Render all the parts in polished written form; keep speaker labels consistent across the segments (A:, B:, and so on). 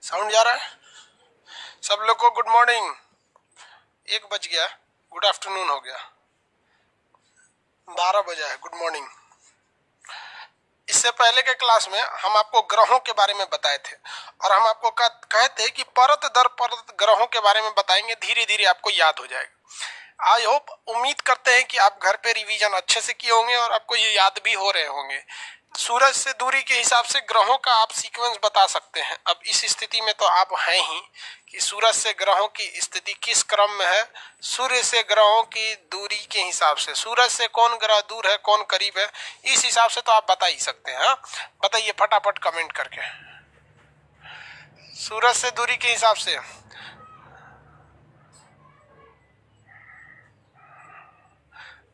A: Sound जा रहा है? सब लोग को गुड मॉर्निंग। 1 बज गया, गुड आफ्टरनून हो गया, 12 बजा है, गुड मॉर्निंग। इससे पहले के क्लास में हम आपको ग्रहों के बारे में बताए थे और हम आपको कहे थे कि परत दर परत ग्रहों के बारे में बताएंगे, धीरे धीरे आपको याद हो जाएगा। आई होप, उम्मीद करते हैं कि आप घर पे रिवीजन अच्छे से किए होंगे और आपको ये याद भी हो रहे होंगे। सूरज से दूरी के हिसाब से ग्रहों का आप सीक्वेंस बता सकते हैं। अब इस स्थिति में तो आप हैं ही कि सूरज से ग्रहों की स्थिति किस क्रम में है। सूर्य से ग्रहों की दूरी के हिसाब से सूरज से कौन ग्रह दूर है, कौन करीब है, इस हिसाब से तो आप बता ही सकते हैं। बताइए फटाफट कमेंट करके। सूरज से दूरी के हिसाब से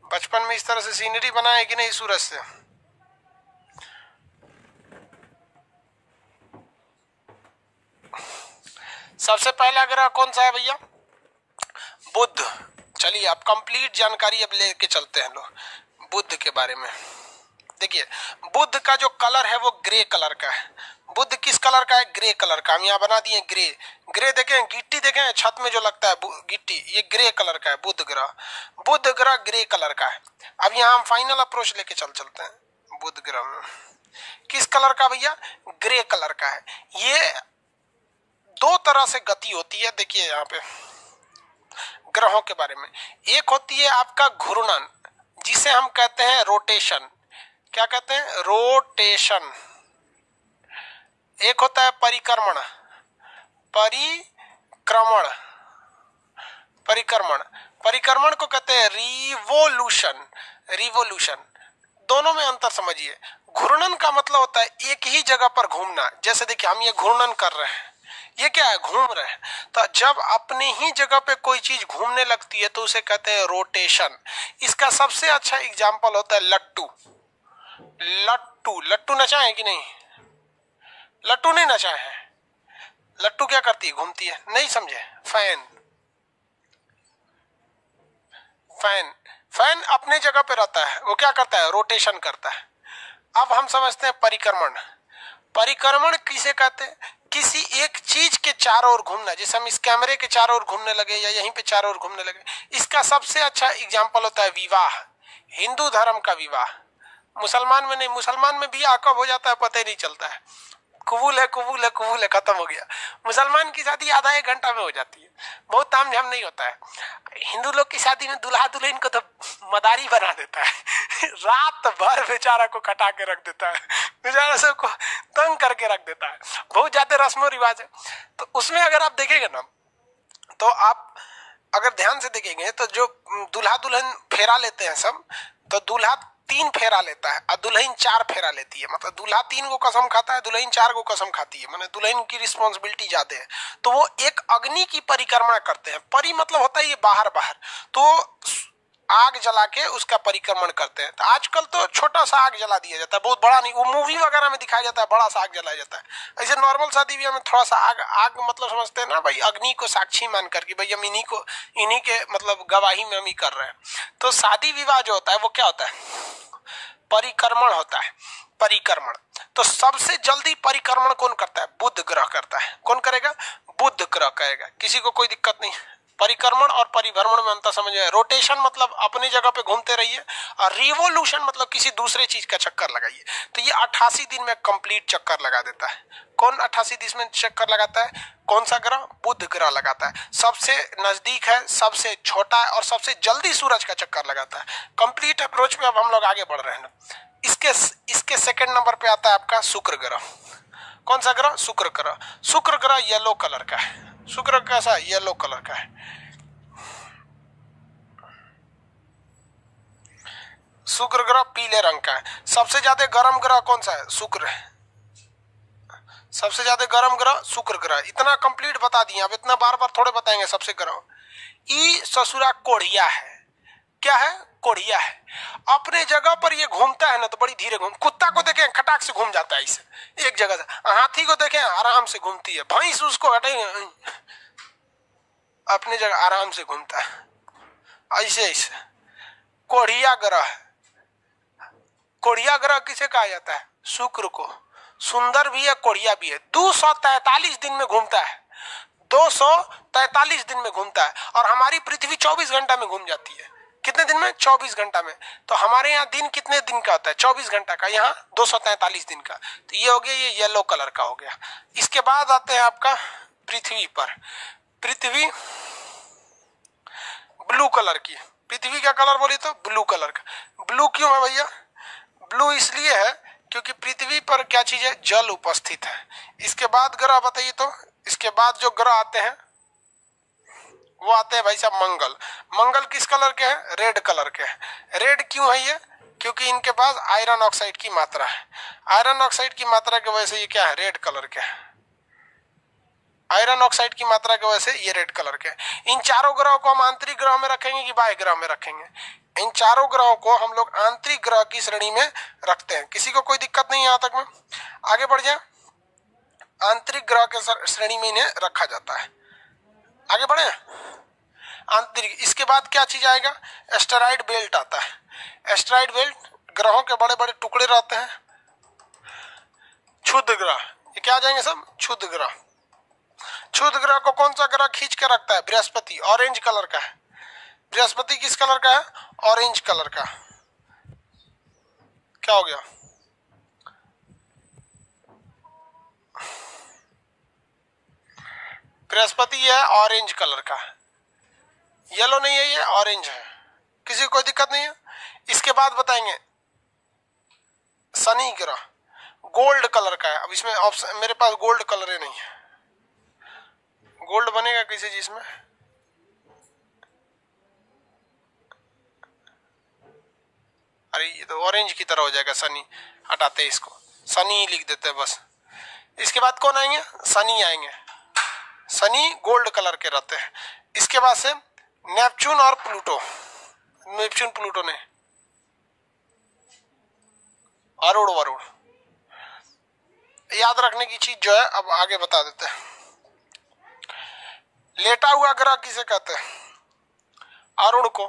A: बचपन में इस तरह से सीनरी बनाए कि नहीं सूरज से? सबसे पहला ग्रह कौन सा है भैया? बुध। चलिए आप कंप्लीट जानकारी अब लेके चलते हैं लोग बुध के बारे में। देखिए बुध का जो कलर है वो ग्रे कलर का है। बुध किस कलर का है? ग्रे कलर का। हम यहाँ बना दिए ग्रे। ग्रे देखें, गिट्टी देखें छत में जो लगता है गिट्टी, ये ग्रे कलर का है बुध ग्रह। बुध ग्रह ग्रे कलर का है। अब यहाँ हम फाइनल अप्रोच लेके चलते हैं। बुध ग्रह में किस कलर का भैया? ग्रे कलर का है। ये दो तरह से गति होती है। देखिए यहाँ पे ग्रहों के बारे में, एक होती है आपका घूर्णन, जिसे हम कहते हैं रोटेशन। क्या कहते हैं? रोटेशन। एक होता है परिक्रमण। परिक्रमण परिक्रमण परिक्रमण को कहते हैं रिवोल्यूशन। रिवोल्यूशन, दोनों में अंतर समझिए। घूर्णन का मतलब होता है एक ही जगह पर घूमना। जैसे देखिए हम ये घूर्णन कर रहे हैं, ये क्या है? घूम रहे हैं। तो जब अपने ही जगह पे कोई चीज घूमने लगती है तो उसे कहते हैं रोटेशन। इसका सबसे अच्छा एग्जांपल होता है लट्टू। लट्टू लट्टू नचाए कि नहीं? लट्टू नहीं नचाए हैं? लट्टू क्या करती है? घूमती है। नहीं समझे? फैन। फैन फैन अपने जगह पे रहता है, वो क्या करता है? रोटेशन करता है। अब हम समझते हैं परिक्रमण। परिक्रमण किसे कहते हैं? किसी एक चीज के चारों ओर घूमना। जैसे हम इस कैमरे के चारों ओर घूमने लगे या यहीं पे चारों ओर घूमने लगे। इसका सबसे अच्छा एग्जांपल होता है विवाह। हिंदू धर्म का विवाह। मुसलमान में नहीं, मुसलमान में बियाह कब हो जाता है पता ही नहीं चलता है। कबूल है कबूल है कबूल है, खत्म हो गया। मुसलमान की शादी आधा एक घंटा में हो जाती है, बहुत तामझाम नहीं होता है। हिंदू लोग की शादी में दूल्हा दुल्हन को तो मदारी बना देता है रात भर बेचारा को कटा के रख देता है, बेचारा सबको तंग करके रख देता है। बहुत ज्यादा रस्मों रिवाज है। तो उसमें अगर आप देखेंगे ना, तो आप अगर ध्यान से देखेंगे तो जो दूल्हा दुल्हन फेरा लेते हैं सब, तो दूल्हा 3 फेरा लेता है और दुल्हन 4 फेरा लेती है। मतलब दूल्हा 3 को कसम खाता है, दुल्हन 4 को कसम खाती है। मतलब दुल्हन की रिस्पॉन्सिबिलिटी ज्यादा है। तो वो एक अग्नि की परिक्रमा करते हैं। परि मतलब होता है ये बाहर बाहर, तो आग जला के उसका परिक्रमण करते हैं। तो आजकल तो छोटा सा आग जला दिया जाता है, बहुत बड़ा नहीं। वो मूवी वगैरह में दिखाया जाता है बड़ा सा आग जलाया जाता है। ऐसे नॉर्मल शादी ब्याह में थोड़ा सा आग आग मतलब समझते हैं ना भाई, अग्नि को साक्षी मान करके भाई हम इन्हीं के मतलब गवाही में हम ही कर रहे हैं। तो शादी विवाह जो होता है वो क्या होता है? परिक्रमण होता है। परिक्रमण। तो सबसे जल्दी परिक्रमण कौन करता है? बुध ग्रह करता है। कौन करेगा? बुध ग्रह करेगा। किसी को कोई दिक्कत नहीं। परिक्रमण और परिभ्रमण में अंतर समझिए। रोटेशन मतलब अपनी जगह पे घूमते रहिए और रिवोल्यूशन मतलब किसी दूसरे चीज का चक्कर लगाइए। तो ये 88 दिन में कंप्लीट चक्कर लगा देता है। कौन 88 दिन में चक्कर लगाता है? कौन सा ग्रह? बुध ग्रह लगाता है। सबसे नजदीक है, सबसे छोटा है और सबसे जल्दी सूरज का चक्कर लगाता है। कंप्लीट अप्रोच पे अब हम लोग आगे बढ़ रहे हैं। इसके सेकंड नंबर पे आता है आपका शुक्र ग्रह। कौन सा ग्रह? शुक्र ग्रह। शुक्र ग्रह येलो कलर का है। शुक्र कैसा? येलो कलर का है। शुक्र ग्रह पीले रंग का है। सबसे ज्यादा गर्म ग्रह कौन सा है? शुक्र है। सबसे ज्यादा गर्म ग्रह शुक्र ग्रह। इतना कंप्लीट बता दिए, अब इतना बार बार थोड़े बताएंगे। सबसे गर्म ई ससुरा कोढ़िया है। क्या है? कोढ़िया है। अपने जगह पर ये घूमता है ना तो बड़ी धीरे घूम। कुत्ता को देखें खटाक से घूम जाता है इसे एक जगह से। हाथी को देखें आराम से घूमती है। भैंस उसको हटे अपनी जगह आराम से घूमता है। ऐसे ऐसे कोढ़िया ग्रह। कोढ़िया ग्रह किसे कहा जाता है? शुक्र को। सुंदर भी है, कोढ़िया भी है। 243 दिन में घूमता है, 243 दिन में घूमता है। और हमारी पृथ्वी 24 घंटा में घूम जाती है। कितने दिन में? 24 घंटा में। तो हमारे यहाँ दिन कितने दिन का होता है? 24 घंटा का, यहाँ 243 दिन का। तो ये हो गया, ये येलो कलर का हो गया। इसके बाद आते हैं आपका पृथ्वी पर। पृथ्वी ब्लू कलर की, पृथ्वी का कलर बोले तो ब्लू कलर का। ब्लू क्यों है भैया? ब्लू इसलिए है क्योंकि पृथ्वी पर क्या चीज है? जल उपस्थित है। इसके बाद ग्रह बताइए तो, इसके बाद जो ग्रह आते हैं वो आते हैं भाई साहब मंगल। मंगल किस कलर के हैं? रेड कलर के हैं। रेड क्यों है ये? क्योंकि इनके पास आयरन ऑक्साइड की मात्रा है। आयरन ऑक्साइड की मात्रा की वजह से ये क्या है? रेड कलर के हैं। आयरन ऑक्साइड की मात्रा की वजह से ये रेड कलर के हैं। इन चारों ग्रहों को हम आंतरिक ग्रह में रखेंगे कि बाह्य ग्रह में रखेंगे? इन चारों ग्रहों को हम लोग आंतरिक ग्रह की श्रेणी में रखते हैं। किसी को कोई दिक्कत नहीं है यहाँ तक में? आगे बढ़ जाए। आंतरिक ग्रह के श्रेणी में इन्हें रखा जाता है। आगे बढ़े आंतरिक। इसके बाद क्या चीज आएगा? एस्टेरॉइड बेल्ट आता है। एस्टेरॉइड बेल्ट ग्रहों के बड़े बड़े टुकड़े रहते हैं। क्षुद्र ग्रह, ये क्या आ जाएंगे सब? क्षुद्र ग्रह। क्षुद्र ग्रह को कौन सा ग्रह खींच के रखता है? बृहस्पति, ऑरेंज कलर का है। बृहस्पति किस कलर का है? ऑरेंज कलर का। क्या हो गया? बृहस्पति है ऑरेंज कलर का, येलो नहीं है, ये ऑरेंज है। किसी को कोई दिक्कत नहीं है? इसके बाद बताएंगे शनि ग्रह, गोल्ड कलर का है। अब इसमें ऑप्शन, मेरे पास गोल्ड कलर ही नहीं है। गोल्ड बनेगा किसी चीज में? अरे ये तो ऑरेंज की तरह हो जाएगा। शनि हटाते हैं इसको, शनि लिख देते हैं बस। इसके बाद कौन आएंगे? शनि आएंगे। शनि गोल्ड कलर के रहते हैं। इसके बाद से नेपच्यून और प्लूटो। नेपच्यून प्लूटो ने अरुण वरुण। याद रखने की चीज जो है अब आगे बता देते हैं। लेटा हुआ ग्रह किसे कहते हैं? अरुण को।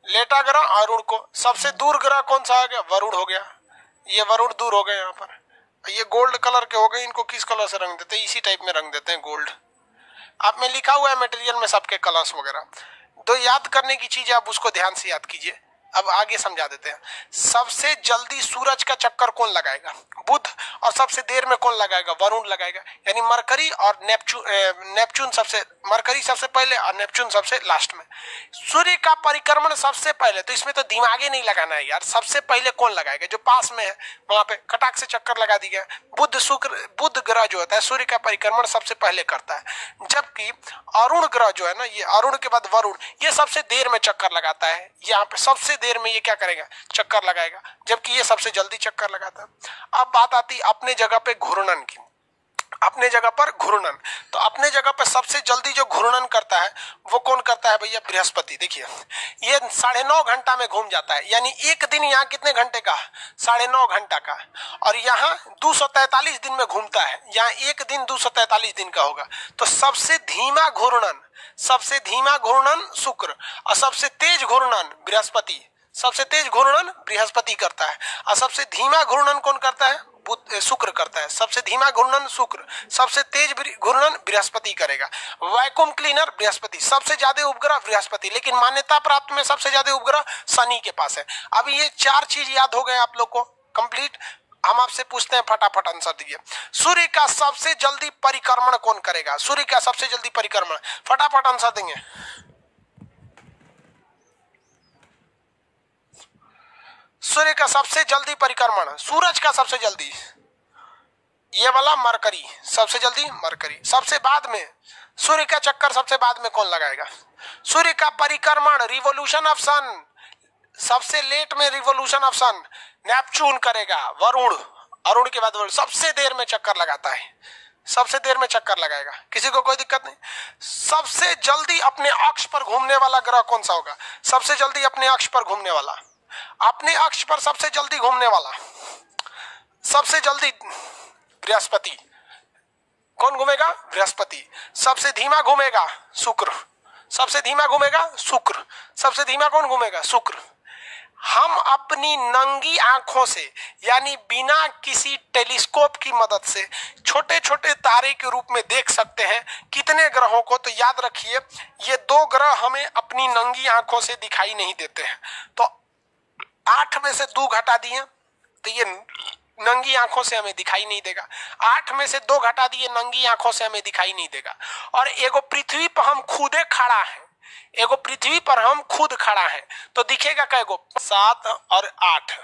A: लेटा ग्रह अरुण को। सबसे दूर ग्रह कौन सा आ गया? वरुण हो गया। ये वरुण दूर हो गए यहाँ पर। ये गोल्ड कलर के हो गए। इनको किस कलर से रंग देते हैं? इसी टाइप में रंग देते हैं, गोल्ड। आप में लिखा हुआ है मटेरियल में सबके कलर्स वगैरह। तो याद करने की चीज है, आप उसको ध्यान से याद कीजिए। अब आगे समझा देते हैं। सबसे जल्दी सूरज का चक्कर कौन लगाएगा? बुध। और सबसे देर में कौन लगाएगा? वरुण लगाएगा। यानी मरकरी और नेपच्यून सबसे, मरकरी सबसे पहले और नेपच्यून सबसे लास्ट में। सूर्य का परिक्रमण सबसे पहले, तो इसमें तो दिमाग ही नहीं लगाना है यार। सबसे पहले कौन लगाएगा? जो पास में है वहां पे खटाक से चक्कर लगा दिया। बुध शुक्र, बुध ग्रह जो होता है सूर्य का परिक्रमण सबसे पहले करता है। जबकि अरुण ग्रह जो है ना, ये अरुण के बाद वरुण, ये सबसे देर में चक्कर लगाता है। यहाँ पे सबसे देर में ये क्या करेगा? चक्कर लगाएगा। जबकि ये सबसे जल्दी चक्कर लगाता है। अब बात आती अपने जगह पे घूर्णन की। अपने जगह पर घूर्णन, तो अपने जगह पर सबसे जल्दी जो घूर्णन करता है वो कौन करता है भैया? बृहस्पति। देखिए ये 9.5 घंटा में घूम जाता है। यानी एक दिन यहाँ कितने घंटे का? 9.5 घंटा का। और यहाँ 243 दिन में घूमता है। यहाँ एक दिन 243 दिन का होगा। तो सबसे धीमा घूर्णन, सबसे धीमा घूर्णन शुक्र और सबसे तेज घूर्णन बृहस्पति। सबसे तेज घूर्णन बृहस्पति करता है और सबसे धीमा घूर्णन कौन करता है? शुक्र करता है। सबसे धीमा घूर्णन शुक्र, सबसे तेज घूर्णन बृहस्पति करेगा। Vacuum cleaner Brihaspati. सबसे ज्यादा उपग्रह बृहस्पति, लेकिन मान्यता प्राप्त में सबसे ज्यादा उपग्रह शनि के पास है। अब ये 4 चीज याद हो गए आप लोग को कंप्लीट। हम आपसे पूछते हैं, फटाफट आंसर दीजिए। सूर्य का सबसे जल्दी परिक्रमण कौन करेगा? सूर्य का सबसे जल्दी परिक्रमण, फटाफट आंसर देंगे। सूर्य का सबसे जल्दी परिक्रमण, सूरज का सबसे जल्दी, ये वाला मरकरी, सबसे जल्दी मरकरी। सबसे बाद में सूर्य का चक्कर सबसे बाद में कौन लगाएगा? सूर्य का परिक्रमण, रिवोल्यूशन ऑफ सन, सबसे लेट में रिवोल्यूशन ऑफ सन नेपच्यून करेगा। वरुण, अरुण के बाद वरुण सबसे देर में चक्कर लगाता है। सबसे देर में चक्कर लगाएगा। किसी को कोई दिक्कत नहीं? सबसे जल्दी अपने अक्ष पर घूमने वाला ग्रह कौन सा होगा? सबसे जल्दी अपने अक्ष पर घूमने वाला, अपने अक्ष पर सबसे जल्दी घूमने वाला, सबसे जल्दी बृहस्पति। कौन घूमेगा? बृहस्पति। सबसे धीमा घूमेगा शुक्र। सबसे धीमा घूमेगा शुक्र। सबसे धीमा कौन घूमेगा? शुक्र। हम अपनी नंगी आंखों से यानी बिना किसी टेलीस्कोप की मदद से छोटे छोटे तारे के रूप में देख सकते हैं। कितने ग्रहों को? तो याद रखिए ये 2 ग्रह हमें अपनी नंगी आंखों से दिखाई नहीं देते हैं। तो 8 में से 2 घटा दिए तो ये नंगी आंखों से हमें दिखाई नहीं देगा। 8 में से 2 घटा दिए, नंगी आंखों से हमें दिखाई नहीं देगा। और एगो पृथ्वी पर हम खुदे खड़ा है, एगो पृथ्वी पर हम खुद खड़ा है तो दिखेगा कैगो? 7 और 8,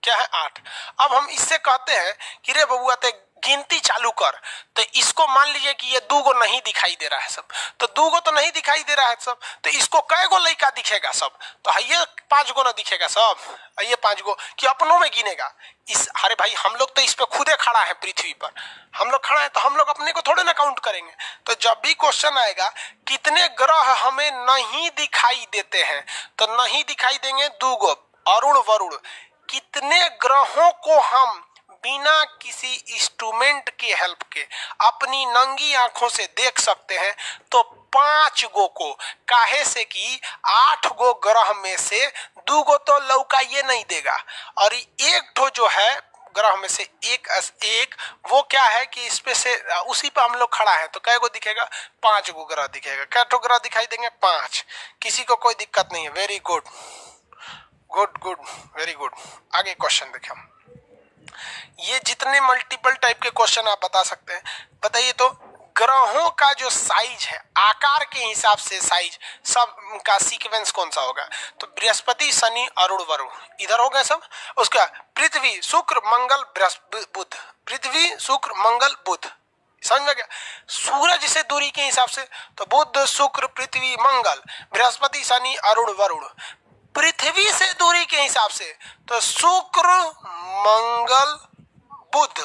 A: क्या है? 8। अब हम इससे कहते हैं कि रे बबुआ ते गिनती चालू कर, तो इसको मान लीजिए कि ये 2 गो नहीं दिखाई दे रहा है सब, तो 2 गो तो नहीं दिखाई दे रहा है सब, तो इसको कै गो लड़का दिखेगा सब? तो ये 5 गो ना दिखेगा सब, ये 5 गो कि अपनों में गिनेगा इस? अरे भाई हम लोग तो इस पे खुदे खड़ा है, पृथ्वी पर हम लोग खड़ा है, तो हम लोग अपने को थोड़े ना काउंट करेंगे। तो जब भी क्वेश्चन आएगा कितने ग्रह हमें नहीं दिखाई देते हैं, तो नहीं दिखाई देंगे 2 गो, अरुण वरुण। कितने ग्रहों को हम बिना किसी इंस्ट्रूमेंट के हेल्प के अपनी नंगी आंखों से देख सकते हैं? तो 5 गो को। काहे से कि 8 गो ग्रह में से 2 गो तो लौका ये नहीं देगा, और एक ठो जो है ग्रह में से एक वो क्या है कि इस पे से उसी पे हम लोग खड़ा है, तो कै गो दिखेगा? 5 गो ग्रह दिखेगा। कै ठो ग्रह दिखाई देंगे? 5। किसी को कोई दिक्कत नहीं है। Very good good good, very good. आगे क्वेश्चन देखें हम। ये जितने मल्टीपल टाइप के क्वेश्चन आप बता सकते हैं। बताइए तो ग्रहों का जो साइज है, आकार के हिसाब से साइज सब का सीक्वेंस कौन सा होगा? तो बृहस्पति, शनि, अरुण, वरुण इधर हो गए सब। उसका पृथ्वी, शुक्र, मंगल, बुध, पृथ्वी, शुक्र, मंगल, बुध। समझ में गया? सूरज से दूरी के हिसाब से तो बुध, शुक्र, पृथ्वी, मंगल, बृहस्पति, शनि, अरुण, वरुण। पृथ्वी से दूरी के हिसाब से तो शुक्र, मंगल, बुध,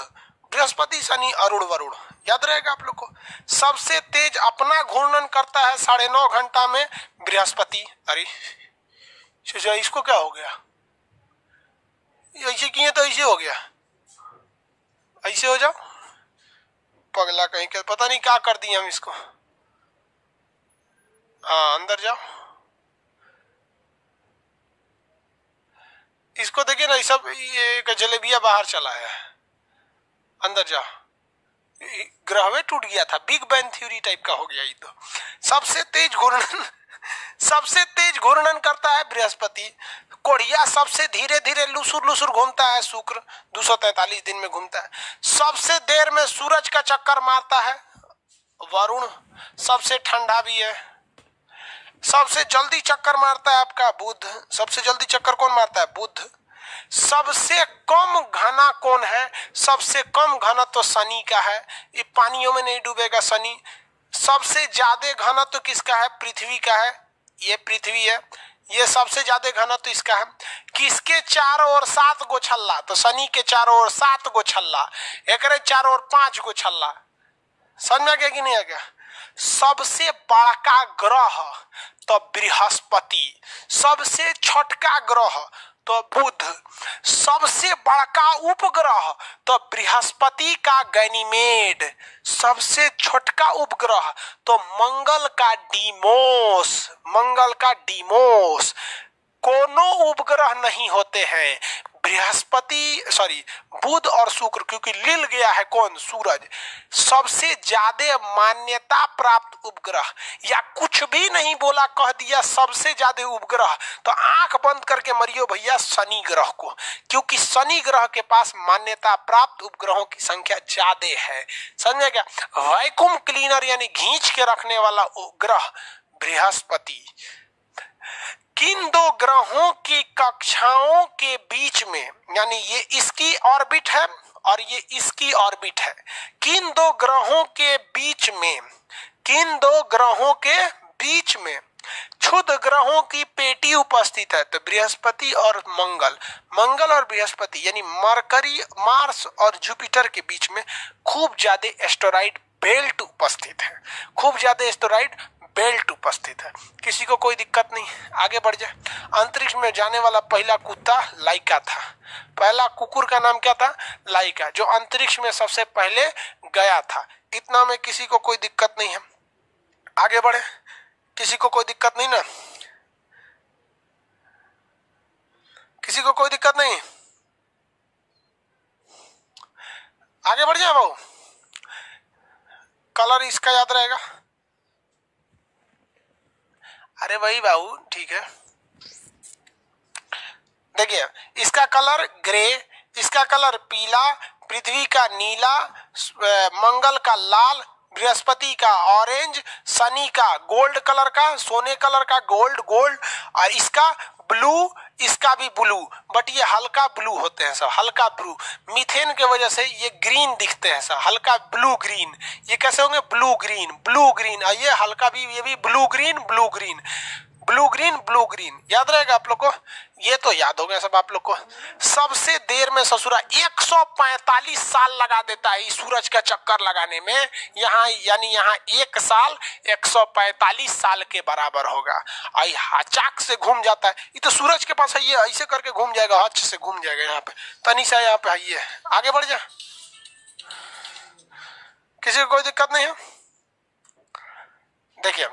A: बृहस्पति, शनि, अरुण, वरुण। याद रहेगा आप लोग को। सबसे तेज अपना घूर्णन करता है 9.5 घंटा में बृहस्पति। अरे इसको क्या हो गया? ऐसे किए तो ऐसे हो गया, ऐसे हो जाओ। पगला कहीं के, पता नहीं क्या कर दिए हम इसको। हाँ अंदर जाओ, इसको देखिए ना, सब ये जलेबिया बाहर चला है। अंदर जाओ, ग्रहवे टूट गया था, बिग बैंग थ्योरी टाइप का हो गया ये तो। सबसे तेज घूर्णन करता है बृहस्पति। कोढ़िया सबसे धीरे धीरे लुसुर लुसुर घूमता है शुक्र, 243 दिन में घूमता है। सबसे देर में सूरज का चक्कर मारता है वरुण, सबसे ठंडा भी है। सबसे जल्दी चक्कर मारता है आपका बुध। सबसे जल्दी चक्कर कौन मारता है? बुध। सबसे कम घना कौन है? सबसे कम घना तो शनि का है, ये पानियों में नहीं डूबेगा शनि। सबसे ज्यादा घना तो किसका है? पृथ्वी का है, ये पृथ्वी है। ये सबसे ज्यादा घना तो इसका है। किसके चारों ओर 7 गो छल्ला? तो शनि के चारों ओर 7 गो छल्ला, एक चारों ओर 5 गो छल्ला। समझ में आ गया कि नहीं आ गया? सबसे बड़का ग्रह तो बृहस्पति, सबसे छोटका ग्रह तो बुध, सबसे बड़का उपग्रह तो बृहस्पति का गैनीमेड, सबसे छोटका उपग्रह तो मंगल का डीमोस, मंगल का डीमोस। कोनो उपग्रह नहीं होते हैं बृहस्पति, सॉरी बुध और शुक्र, क्योंकि लिल गया है कौन? सूरज। सबसे ज्यादा मान्यता प्राप्त उपग्रह, या कुछ भी नहीं बोला, कह दिया सबसे ज्यादा उपग्रह, तो आंख बंद करके मरियो भैया शनि ग्रह को, क्योंकि शनि ग्रह के पास मान्यता प्राप्त उपग्रहों की संख्या ज्यादा है। समझे क्या? वैक्यूम क्लीनर यानी घींच के रखने वाला ग्रह बृहस्पति। किन 2 ग्रहों की कक्षाओं के बीच में, यानी ये इसकी ऑर्बिट है और ये इसकी ऑर्बिट है, किन 2 ग्रहों के बीच में, किन 2 ग्रहों के बीच में क्षुद्र ग्रहों की पेटी उपस्थित है? तो बृहस्पति और मंगल, मंगल और बृहस्पति यानी मरकरी, मार्स और जुपिटर के बीच में खूब ज्यादा एस्टेरॉइड बेल्ट उपस्थित है, खूब ज्यादा एस्टेरॉइड बेल्ट उपस्थित है। किसी को कोई दिक्कत नहीं, आगे बढ़ जाए। अंतरिक्ष में जाने वाला पहला कुत्ता लाइका था। पहला कुकुर का नाम क्या था? लाइका, जो अंतरिक्ष में सबसे पहले गया था। इतना में किसी को कोई दिक्कत नहीं है, आगे बढ़े। किसी को कोई दिक्कत नहीं ना? किसी को कोई दिक्कत नहीं? आगे बढ़ जाए भाऊ, कलर इसका याद रहेगा। अरे भाई बाबू ठीक है, देखिए इसका कलर ग्रे, इसका कलर पीला, पृथ्वी का नीला, मंगल का लाल, बृहस्पति का ऑरेंज, शनि का गोल्ड कलर का, सोने कलर का गोल्ड, और इसका ब्लू, इसका भी ब्लू, बट ये हल्का ब्लू होते हैं सब, हल्का ब्लू। मीथेन के वजह से ये ग्रीन दिखते हैं सब, हल्का ब्लू ग्रीन। ये कैसे होंगे? ब्लू ग्रीन, ब्लू ग्रीन, और ये हल्का भी, ये भी blue green, blue green, blue green, blue green. याद रहेगा आप लोग को? ये तो याद हो गया सब आप लोग को। सबसे देर में ससुरा 145 साल लगा देता है इस सूरज का चक्कर लगाने में। यहाँ यानी यहाँ एक साल 145 साल के बराबर होगा। आई हचाक से घूम जाता है, ये तो सूरज के पास है, ये ऐसे करके घूम जाएगा, हच से घूम जाएगा। यहाँ पे तनिषा, यहाँ पे आइए, आगे बढ़ जा, किसी को कोई दिक्कत नहीं है? देखिए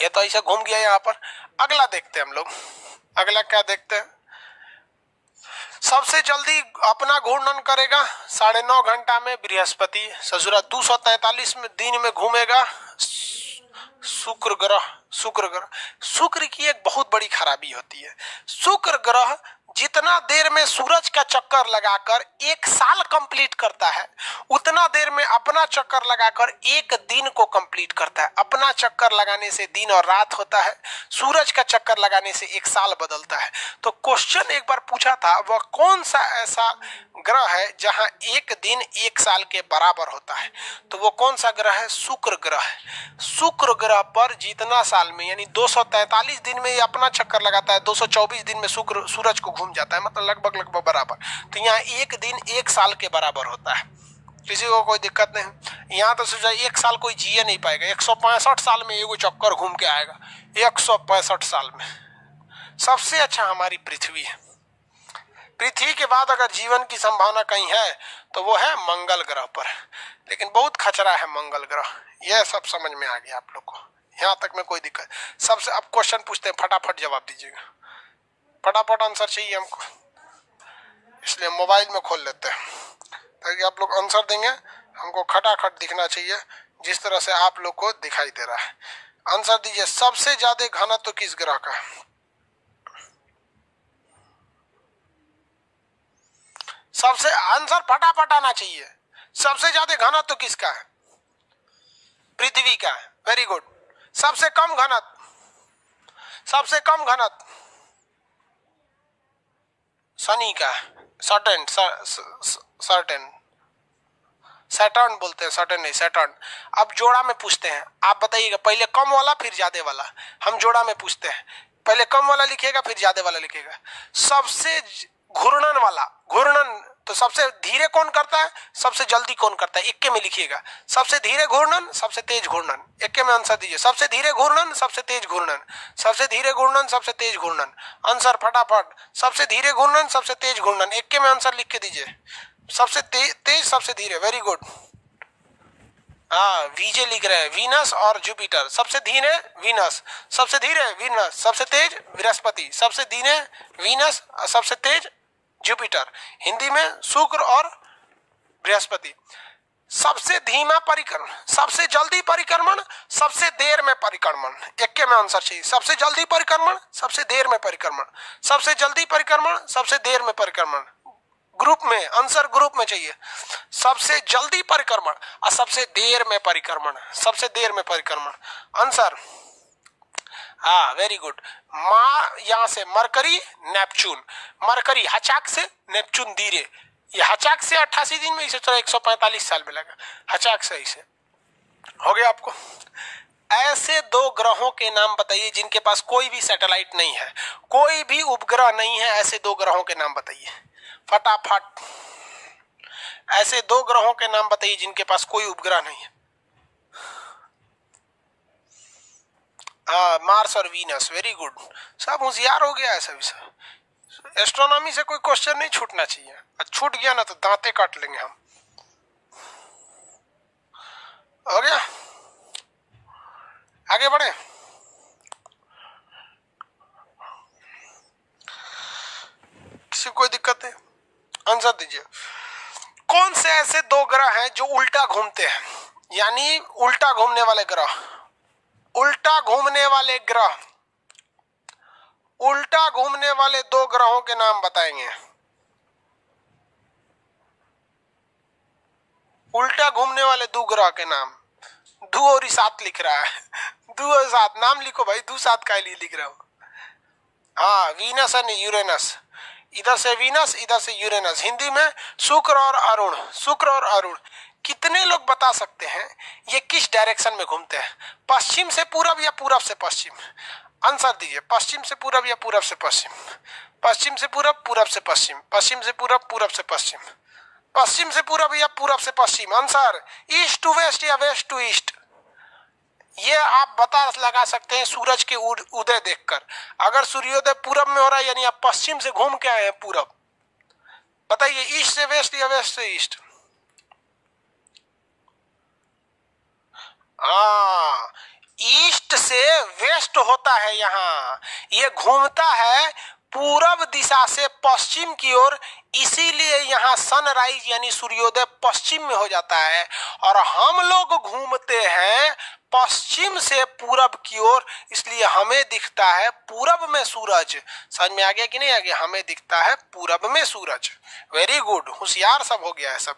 A: ये तो ऐसे घूम गया यहाँ पर। अगला देखते हैं हम लोग, अगला क्या देखते हैं? सबसे जल्दी अपना घूर्णन करेगा 9.5 घंटा में बृहस्पति, ससुरा 243 दिन में घूमेगा शुक्र ग्रह। शुक्र की एक बहुत बड़ी खराबी होती है, शुक्र ग्रह जितना देर में सूरज का चक्कर लगाकर एक साल कंप्लीट करता है, उतना देर में अपना चक्कर लगाकर एक दिन को कंप्लीट करता है। अपना चक्कर लगाने से दिन और रात होता है, सूरज का चक्कर लगाने से एक साल बदलता है। तो क्वेश्चन एक बार पूछा था, वह कौन सा ऐसा ग्रह है जहां एक दिन एक साल के बराबर होता है? तो वो कौन सा ग्रह है? शुक्र ग्रह। शुक्र ग्रह पर जितना साल में, यानी 243 दिन में ये अपना चक्कर लगाता है, 224 दिन में शुक्र सूरज को घूम जाता है, मतलब लगभग बराबर। तो यहाँ एक दिन एक साल के बराबर होता है, किसी को कोई दिक्कत नहीं। यहाँ तो सोचा एक साल कोई जिए नहीं पाएगा, 165 साल में एगो चक्कर घूम के आएगा, 165 साल में। सबसे अच्छा हमारी पृथ्वी है। पृथ्वी के बाद अगर जीवन की संभावना कहीं है तो वो है मंगल ग्रह पर, लेकिन बहुत खतरा है मंगल ग्रह। यह सब समझ में आ गया आप लोग को, यहाँ तक में कोई दिक्कत? सबसे अब क्वेश्चन पूछते हैं, फटाफट जवाब दीजिएगा, फटाफट आंसर चाहिए हमको, इसलिए मोबाइल में खोल लेते हैं ताकि आप लोग आंसर देंगे, हमको खटाखट दिखना चाहिए जिस तरह से आप लोग को दिखाई दे रहा है। आंसर दीजिए, सबसे ज्यादा घनत्व तो किस ग्रह का? सबसे आंसर फटाफट आना चाहिए। सबसे ज्यादा घनत्व तो किसका है? पृथ्वी का है, वेरी गुड। सबसे कम घनत्व, सबसे कम घनत्व शनि का, सैटर्न बोलते हैं, सैटर्न नहीं, सैटर्न। अब जोड़ा में पूछते हैं, आप बताइएगा, पहले कम वाला फिर ज्यादा वाला। हम जोड़ा में पूछते हैं, पहले कम वाला लिखिएगा फिर ज्यादा वाला लिखिएगा। सबसे घूर्णन वाला, घूर्णन तो सबसे धीरे कौन करता है, सबसे जल्दी कौन करता है? इक्के में लिखिएगा, सबसे धीरे घूर्णन, सबसे तेज घूर्णन। इक्के में आंसर दीजिए, सबसे धीरे घूर्णन, सबसे तेज घूर्णन, सबसे धीरे घूर्णन, सबसे तेज घूर्णन। आंसर फटाफट, सबसे धीरे घूर्णन, सबसे तेज घूर्णन। इक्के में आंसर लिख के दीजिए, सबसे तेज, सबसे धीरे, वेरी गुड। हाँ, वीजे लिख रहे हैं, वीनस और जुपिटर। सबसे धीरे वीनस, सबसे धीरे वीनस, सबसे तेज बृहस्पति, सबसे धीरे वीनस, सबसे तेज जुपिटर। हिंदी में शुक्र और बृहस्पति। सबसे धीमा परिक्रमण, सबसे जल्दी परिक्रमण, सबसे देर में परिक्रमण। एक में आंसर चाहिए, सबसे जल्दी परिक्रमण, सबसे देर में परिक्रमण, सबसे जल्दी परिक्रमण, सबसे देर में परिक्रमण। ग्रुप में आंसर, ग्रुप में चाहिए, सबसे जल्दी परिक्रमण और सबसे देर में परिक्रमण, सबसे देर में परिक्रमण। आंसर हाँ, वेरी गुड। माँ यहाँ से मरकरी, नेपच्यून, मरकरी हचाक से, नेपच्यून धीरे। ये हचाक से 88 दिन में, इसे तो 145 साल में लगा, हचाक से इसे हो गया। आपको ऐसे दो ग्रहों के नाम बताइए जिनके पास कोई भी सैटेलाइट नहीं है, कोई भी उपग्रह नहीं है। ऐसे दो ग्रहों के नाम बताइए फटाफट। ऐसे दो ग्रहों के नाम बताइए जिनके पास कोई उपग्रह नहीं है। मार्स और वीनस, वेरी गुड। सब होशियार हो गया है सभी से। एस्ट्रोनॉमी से कोई क्वेश्चन नहीं छूटना चाहिए, छूट गया ना तो दांते काट लेंगे हम। हो गया, आगे बढ़े। किसी को कोई दिक्कत है? आंसर दीजिए। कौन से ऐसे दो ग्रह हैं जो उल्टा घूमते हैं, यानी उल्टा घूमने वाले ग्रह? उल्टा घूमने वाले ग्रह, उल्टा घूमने वाले दो ग्रहों के नाम बताएंगे। उल्टा घूमने वाले दो ग्रह के नाम। दो और सात लिख रहा है, दो और सात नाम लिखो भाई, दो सात का लिए लिख रहा हूं। हाँ, वीनस एंड यूरेनस, इधर से वीनस इधर से यूरेनस। हिंदी में शुक्र और अरुण, शुक्र और अरुण। कितने लोग बता सकते हैं ये किस डायरेक्शन में घूमते हैं? पश्चिम से पूरब या पूरब से पश्चिम? आंसर दीजिए। पश्चिम से पूरब या पूरब से पश्चिम? पश्चिम से पूरब, पूरब से पश्चिम, पश्चिम से पूरब, पूरब से पश्चिम, पश्चिम से पूरब या पूरब से पश्चिम। आंसर ईस्ट टू वेस्ट या वेस्ट टू ईस्ट। ये आप बता लगा सकते हैं सूरज के उदय देखकर। अगर सूर्योदय पूरब में हो रहा है यानी आप पश्चिम से घूम के आए हैं पूरब। बताइए ईस्ट से वेस्ट या वेस्ट से ईस्ट? हाँ, ईस्ट से वेस्ट होता है। यहाँ ये घूमता है पूरब दिशा से पश्चिम की ओर, इसीलिए यहाँ सनराइज यानी सूर्योदय पश्चिम में हो जाता है। और हम लोग घूमते हैं पश्चिम से पूरब की ओर, इसलिए हमें दिखता है पूरब में सूरज। समझ में आ गया कि नहीं आ गया? हमें दिखता है पूरब में सूरज। वेरी गुड, होशियार सब हो गया है सब।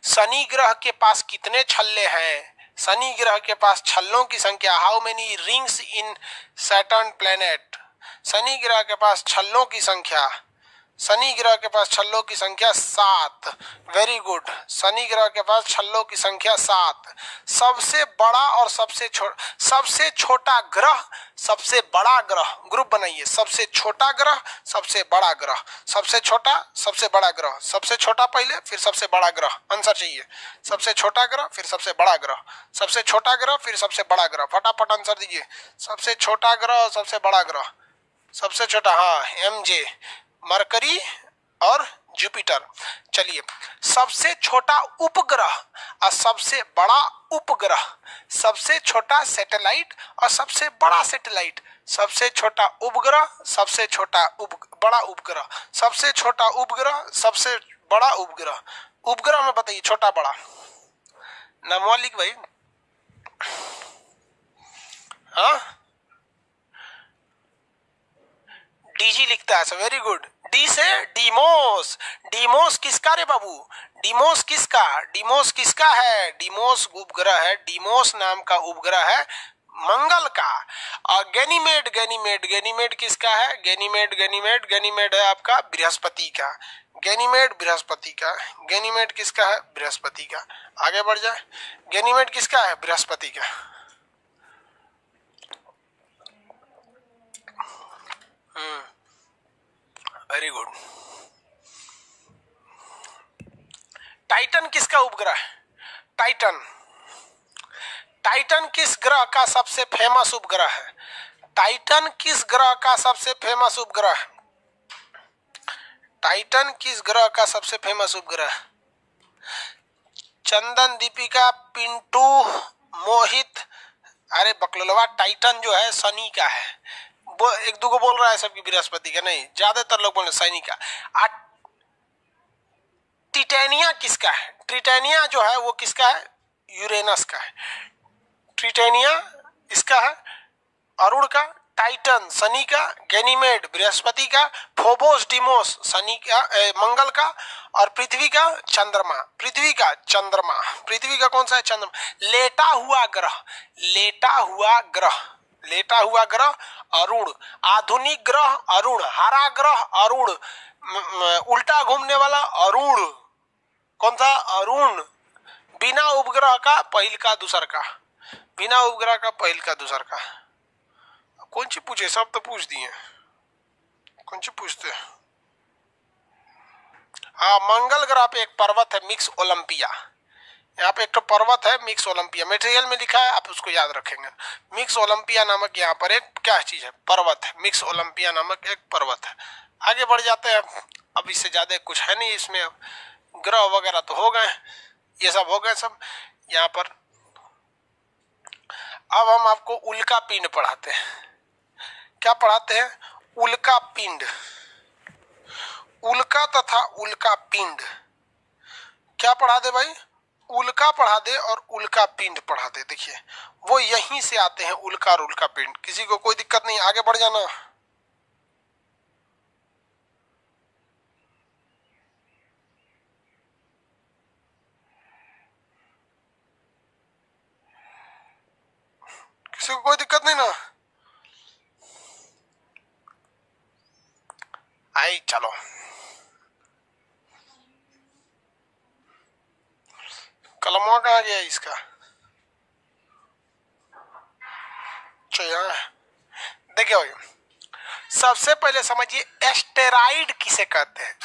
A: शनि ग्रह के पास कितने छल्ले हैं? शनि ग्रह के पास छल्लों की संख्या, how many rings in Saturn planet? Shani ग्रह के पास छल्लों की संख्या, शनि ग्रह के पास छल्लों की संख्या 7। वेरी गुड, शनि ग्रह के पास छल्लों की संख्या 7। सबसे बड़ा और सबसे छोटा ग्रह, सबसे बड़ा ग्रह, ग्रुप बनाइए। सबसे छोटा ग्रह, सबसे बड़ा ग्रह, सबसे छोटा, सबसे बड़ा ग्रह, सबसे छोटा पहले फिर सबसे बड़ा ग्रह। आंसर चाहिए। सबसे छोटा ग्रह फिर सबसे बड़ा ग्रह, सबसे छोटा ग्रह फिर सबसे बड़ा ग्रह। फटाफट आंसर दीजिए। सबसे छोटा ग्रह, सबसे बड़ा ग्रह, सबसे छोटा, हाँ MJ, मरकरी और जुपिटर। चलिए, सबसे छोटा उपग्रह और सबसे बड़ा उपग्रह, सबसे छोटा सैटेलाइट और सबसे बड़ा सैटेलाइट, सबसे छोटा उपग्रह, सबसे छोटा बड़ा उपग्रह, सबसे छोटा उपग्रह, सबसे बड़ा उपग्रह। उपग्रह में बताइए छोटा बड़ा नाम लिख भाई। हाँ, डीजी लिखता है। Very good. डी से डीमोस। डीमोस किसका रे बाबू? डीमोस किसका? डीमोस किसका है? डीमोस उपग्रह है। डीमोस नाम का उपग्रह है मंगल का। और गैनीमेड, गैनीमेड, गैनीमेड किसका है? गैनीमेड, गैनीमेड, गैनीमेड है आपका बृहस्पति का। गैनीमेड बृहस्पति का। गैनीमेड किसका है? बृहस्पति का। आगे बढ़ जाए। गैनीमेड किसका है? बृहस्पति का। Very good. टाइटन किसका उपग्रह है? टाइटन। टाइटन किस ग्रह का सबसे फेमस उपग्रह है? टाइटन किस ग्रह का सबसे फेमस उपग्रह है? टाइटन किस ग्रह का सबसे फेमस उपग्रह? चंदन, दीपिका, पिंटू, मोहित। अरे बकलोलवा, टाइटन जो है शनि का है। एक दो को बोल रहा है सबकी बृहस्पति का, नहीं ज्यादातर लोग बोल रहे शनि का। टिटेनिया किसका है? ट्रिटेनिया जो है वो किसका है? यूरेनस का है। ट्रिटेनिया इसका है अरुण का, टाइटन शनि का, गैनीमेड बृहस्पति का, फोबोस डीमोस शनि का मंगल का, और पृथ्वी का चंद्रमा। पृथ्वी का चंद्रमा। पृथ्वी का कौन सा है? चंद्रमा। लेटा हुआ ग्रह, लेटा हुआ ग्रह, लेटा हुआ ग्रह अरुण। आधुनिक ग्रह अरुण। हरा ग्रह अरुण। उल्टा घूमने वाला अरुण। कौन सा? अरुण। बिना उपग्रह का पहिल का दूसर का, बिना उपग्रह का पहिल का दूसर का। कौन सी पूछे? सब तो पूछ दिए, कौन सी पूछते? हाँ, मंगल ग्रह पे एक पर्वत है मिक्स ओलंपिया। यहाँ पे एक तो पर्वत है मिक्स ओलंपिया, मटेरियल में लिखा है, आप उसको याद रखेंगे। मिक्स ओलंपिया नामक यहाँ पर एक क्या चीज है? पर्वत है। मिक्स ओलंपिया नामक एक पर्वत है। आगे बढ़ जाते हैं। अब इससे ज्यादा कुछ है नहीं इसमें। ग्रह वगैरह तो हो गए, ये सब हो गए सब यहाँ पर। अब हम आपको उल्का पिंड पढ़ाते हैं। क्या पढ़ाते हैं? उल्का पिंड। उल्का तथा उल्का पिंड। क्या पढ़ा दे भाई? उल्का पढ़ा दे और उल्का पिंड पढ़ा दे। देखिए वो यहीं से आते हैं, उल्का और उल्का पिंड। किसी को कोई दिक्कत नहीं, आगे बढ़ जाना। किसी को कोई दिक्कत नहीं ना? आई चलो, कलमवा कहाँ गया इसका? चलो देखिए भाई, सबसे पहले समझिए एस्टेरॉइड किसे कहते हैं।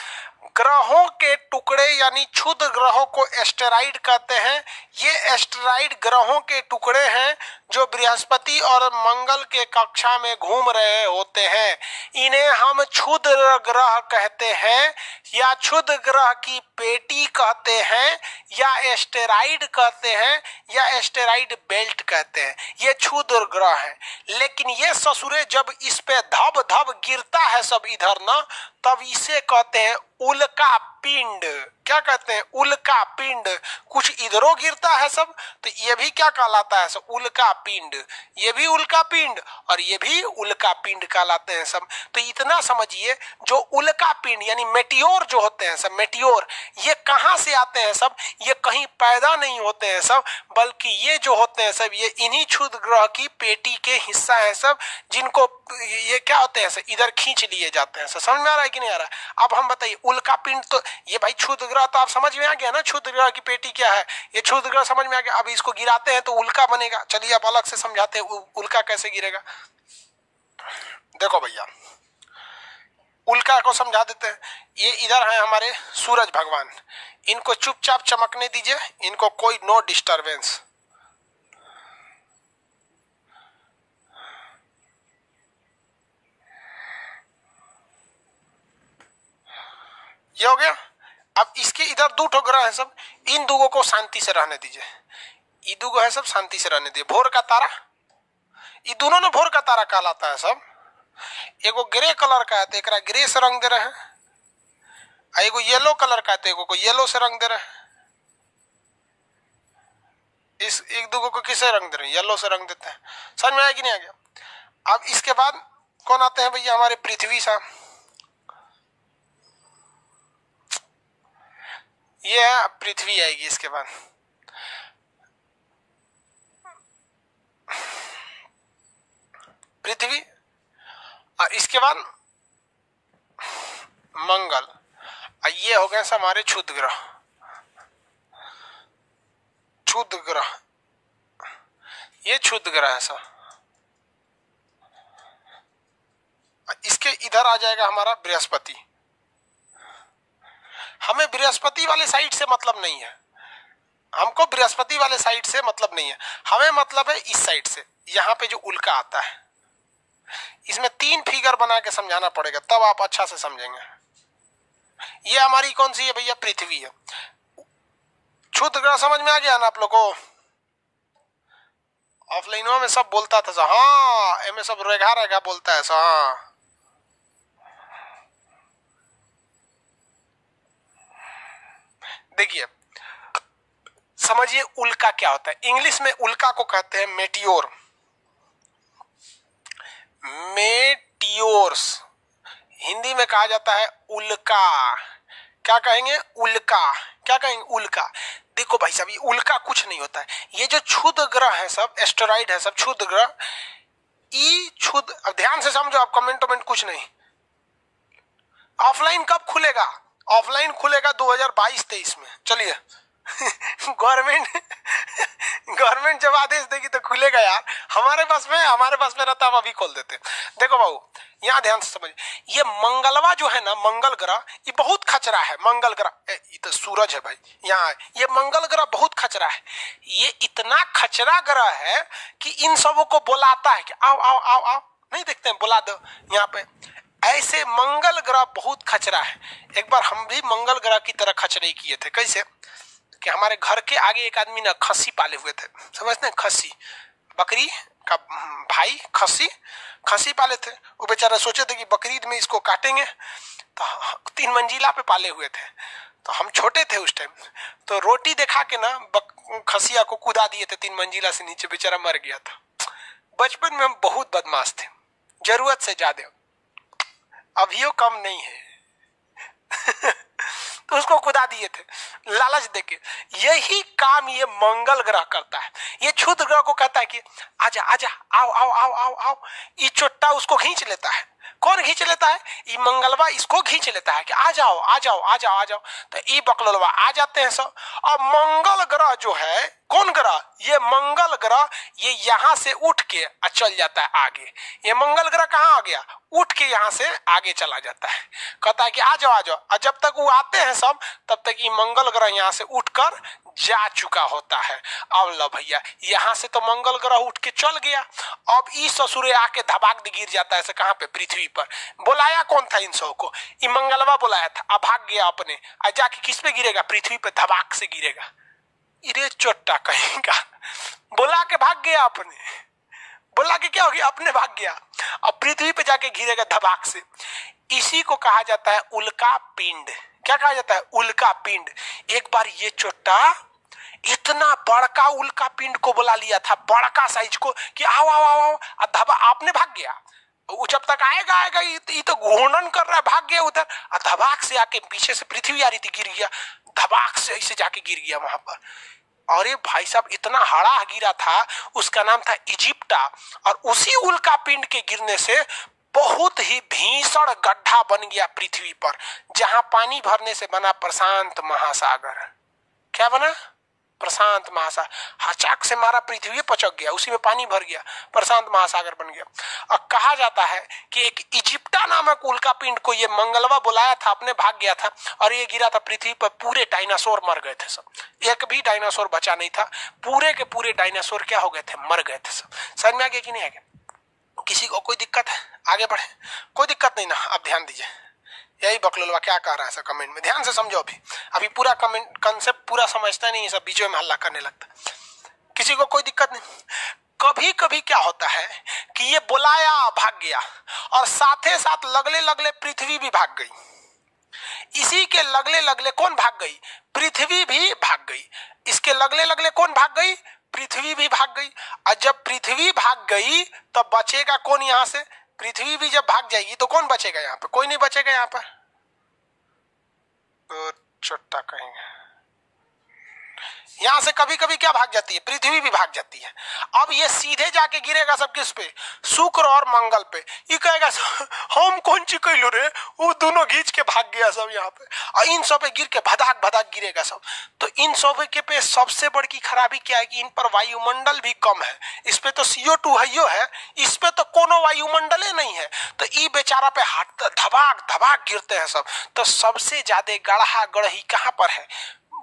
A: ग्रहों के टुकड़े यानी क्षुद्र ग्रहों को एस्टेरॉइड कहते हैं। ये एस्टेरॉइड ग्रहों के टुकड़े हैं जो बृहस्पति और मंगल के कक्षा में घूम रहे होते हैं। इन्हें हम क्षुद्र ग्रह कहते हैं या क्षुद्र ग्रह की पेटी कहते हैं या एस्टेरॉइड कहते हैं या एस्टेरॉइड बेल्ट कहते हैं। ये क्षुद्र ग्रह है, लेकिन ये ससुरे जब इस पे धब धब गिरता है सब इधर ना, तब इसे कहते हैं उल्का पिंड। क्या कहते हैं? उल्का पिंड। कुछ इधरों गिरता है सब, तो ये भी क्या कहलाता है? सब उल्का पिंड। ये भी उल्का पिंड और ये भी उल्का पिंड कहलाते हैं सब। तो इतना समझिए, जो उल्का पिंड यानी मेटियोर जो होते हैं सब, मेटियोर ये कहाँ से आते हैं सब? ये कहीं पैदा नहीं होते हैं सब, बल्कि ये जो होते हैं सब ये इन्हीं क्षुद्र ग्रह की पेटी के हिस्सा है सब, जिनको ये क्या होते हैं सब इधर खींच लिए जाते हैं सब। समझ में आ रहा है कि नहीं आ रहा है? अब हम बताइए उल्का पिंड, तो ये भाई क्षुद्र ग्रह तो आप समझ में आ गया ना, क्षुद्र ग्रह की पेटी क्या है, ये क्षुद्र ग्रह समझ में आ गया। अब इसको गिराते हैं तो उल्का बनेगा। चलिए आप अलग से समझाते हैं उल्का कैसे गिरेगा। देखो भैया, उल्का को समझा देते हैं। ये इधर है हमारे सूरज भगवान, इनको चुपचाप चमकने दीजिए, इनको कोई नो डिस्टरबेंस। ये हो गया। अब इसके इधर दो ठो ग्रह है सब, इन दोगों को शांति से रहने दीजिए। ये दोगो है सब शांति से रहने दीजिए। भोर का तारा, ये दोनों ने भोर का तारा कहलाता है सब। एगो ग्रे कलर का है तो एक ग्रे से रंग दे रहे हैं, एगो येलो कलर का है तो एगो को येलो से रंग दे रहे हैं। इस एक दोगो को किसे रंग दे रहे हैं? येलो से रंग देते हैं। समझ में आया कि नहीं आ गया? अब इसके बाद कौन आते हैं भैया? हमारे पृथ्वी साहब। ये है पृथ्वी आएगी इसके बाद। पृथ्वी और इसके बाद मंगल। और ये हो गए हमारे क्षुद्र ग्रह। क्षुद्र ग्रह, ये क्षुद्र ग्रह है सर। इसके इधर आ जाएगा हमारा बृहस्पति। हमें बृहस्पति वाले साइड से मतलब नहीं है, हमको बृहस्पति वाले साइड से मतलब नहीं है, हमें मतलब है इस साइड से। यहाँ पे जो उल्का आता है, इसमें 3 फिगर बना के समझाना पड़ेगा, तब आप अच्छा से समझेंगे। ये हमारी कौन सी है भैया? पृथ्वी है। क्षुद्र ग्रह समझ में आ गया ना आप लोगों को? ऑफलाइन में सब बोलता था सर, हाँ एम सब रेखा रेखा बोलता है सर। हाँ देखिए समझिए उल्का क्या होता है। इंग्लिश में उल्का को कहते हैं मेटियोर। मेटियोर्स हिंदी में कहा जाता है उल्का। क्या कहेंगे? उल्का। क्या कहेंगे? उल्का। देखो भाई साहब, ये उल्का कुछ नहीं होता है। ये जो क्षुद्र ग्रह है सब, एस्टेरॉइड है सब क्षुद्र ग्रह, ई क्षुद्र। अब ध्यान से समझो, आप कमेंट कुछ नहीं। ऑफलाइन कब खुलेगा? ऑफलाइन खुलेगा 2022-23 में। चलिए गवर्नमेंट जब आदेश देगी तो खुलेगा यार। हमारे पास में रहता, हम अभी खोल देते। देखो बाबू, यहाँ ध्यान से समझ, ये मंगलवा जो है ना, मंगल ग्रह, ये बहुत खचरा है। मंगल ग्रह, ये तो सूरज है भाई, यहाँ है। ये मंगल ग्रह बहुत खचरा है। ये इतना खचरा ग्रह है कि इन सबों को बुलाता है कि आओ आओ आओ आओ, नहीं देखते हैं, बुला दो यहाँ पे। ऐसे मंगल ग्रह बहुत खचरा है। एक बार हम भी मंगल ग्रह की तरह खचरे किए थे। कैसे? कि हमारे घर के आगे एक आदमी ना खस्सी पाले हुए थे, समझते हैं? खस्सी, बकरी का भाई खसी पाले थे। वो बेचारा सोचे थे कि बकरीद में इसको काटेंगे, तो 3 मंजिला पे पाले हुए थे। तो हम छोटे थे उस टाइम, तो रोटी दिखा के ना खसिया को कूदा दिए थे 3 मंजिला से नीचे, बेचारा मर गया था। बचपन में हम बहुत बदमाश थे, जरूरत से ज्यादा, अभियो कम नहीं है। तो उसको कुदा दिए थे लालच देके। यही काम ये मंगल ग्रह करता है। ये क्षुद्र ग्रह को कहता है कि आजा आजा, आओ आओ आओ आओ आओ। ये चोट्टा उसको खींच लेता है। कौन खींच लेता है? ये मंगलवा इसको खींच लेता है कि आ जाओ आ जाओ आ जाओ आ जाओ। तो ये बकलोलवा आ जाते हैं सब। और मंगल ग्रह जो है, कौन ग्रह? ये मंगल ग्रह, ये यहाँ से उठ के चल जाता है आगे। ये मंगल ग्रह कहाँ आ गया? उठ के यहाँ से आगे चला जाता है। कहता है कि आ जाओ आ जाओ। और जब तक वो आते हैं सब, तब तक ये मंगल ग्रह यहाँ से उठकर जा चुका होता है। अब लो भैया, यहाँ से तो मंगल ग्रह उठ के चल गया। अब ई ससुरे आके धबाक दे गिर जाता है। से कहाँ पे? पृथ्वी पर। बुलाया कौन था इन सब को? ये मंगलवा बुलाया था। अब भाग गया अपने। और जाके किस पे गिरेगा? पृथ्वी पे धबाक से गिरेगा। इरे चोट्टा कहेगा, बुला के भाग गया अपने। बोला कि क्या हो गया? अपने भाग गया। अब पृथ्वी पे जाके गिरेगा धबाक से। इसी को कहा जाता है उल्का पिंड। क्या कहा जाता है? उल्का पिंड। एक बार ये चोट्टा इतना बड़का उल्का पिंड को बुला लिया था, बड़का साइज को, कि आओ आओ आओ आओ। धबा आपने भाग गया। वो जब तक आएगा आएगा, ये तो घूर्णन कर रहा है, भाग गया उधर। धबाक से आके पीछे से पृथ्वी आ रही थी, गिर गया धबाक से, ऐसे जाके गिर गया वहां पर। और ये भाई साहब इतना हड़ा गिरा था, उसका नाम था इजिप्टा। और उसी उल्का पिंड के गिरने से बहुत ही भीषण गड्ढा बन गया पृथ्वी पर, जहां पानी भरने से बना प्रशांत महासागर। क्या बना? प्रशांत महासागर। हचाक से मारा, पृथ्वी पचक गया, उसी में पानी भर गया, प्रशांत महासागर बन गया। और कहा जाता है कि एक इजिप्टा नामक उल्का पिंड को ये मंगलवा बुलाया था, अपने भाग गया था, और ये गिरा था पृथ्वी पर। पूरे डायनासोर मर गए थे सब, एक भी डायनासोर बचा नहीं था। पूरे के पूरे डायनासोर क्या हो गए थे? मर गए थे सब। समझ में आ गया कि नहीं आ गया? किसी को कोई दिक्कत है? आगे बढ़े। कोई दिक्कत नहीं ना? अब ध्यान दीजिए, यही बकलोलवा क्या कह रहा है सर कमेंट में, ध्यान से समझो। अभी पूरा कमेंट कंसेप्ट पूरा समझता नहीं है, सब बीच में हल्ला करने लगता। किसी को कोई दिक्कत नहीं। कभी कभी क्या होता है कि ये बुलाया, भाग गया, और साथे साथ लगले लगले पृथ्वी भी भाग गई। इसी के लगले लगले कौन भाग गई? पृथ्वी भी भाग गई। इसके लगले लगले कौन भाग गई? पृथ्वी भी भाग गई। और जब पृथ्वी भाग गई तब बचेगा कौन यहाँ से? पृथ्वी भी जब भाग जाएगी तो कौन बचेगा यहाँ पे? कोई नहीं बचेगा यहाँ पर। तो चट्टा कहेंगे। यहां से कभी कभी क्या भाग जाती है? पृथ्वी भी भाग जाती है। अब ये सीधे जाके गिरेगा सब किस पे? शुक्र और मंगल पे। ये कहेगा हम कौन ची कैलू रे, वो दोनों घींच के भाग गया सब यहाँ पे, और इन सब पे गिर के भदाक भदाक गिरेगा सब। तो इन सब के पे सबसे बड़ी खराबी क्या है कि इन पर वायुमंडल भी कम है। इस पे तो CO2 है, इस पे तो कोनो वायुमंडल नहीं है। तो ये बेचारा पे हाथ धबाक धबाक गिरते हैं सब। तो सबसे ज्यादा गढ़ा गढ़ही कहाँ पर है?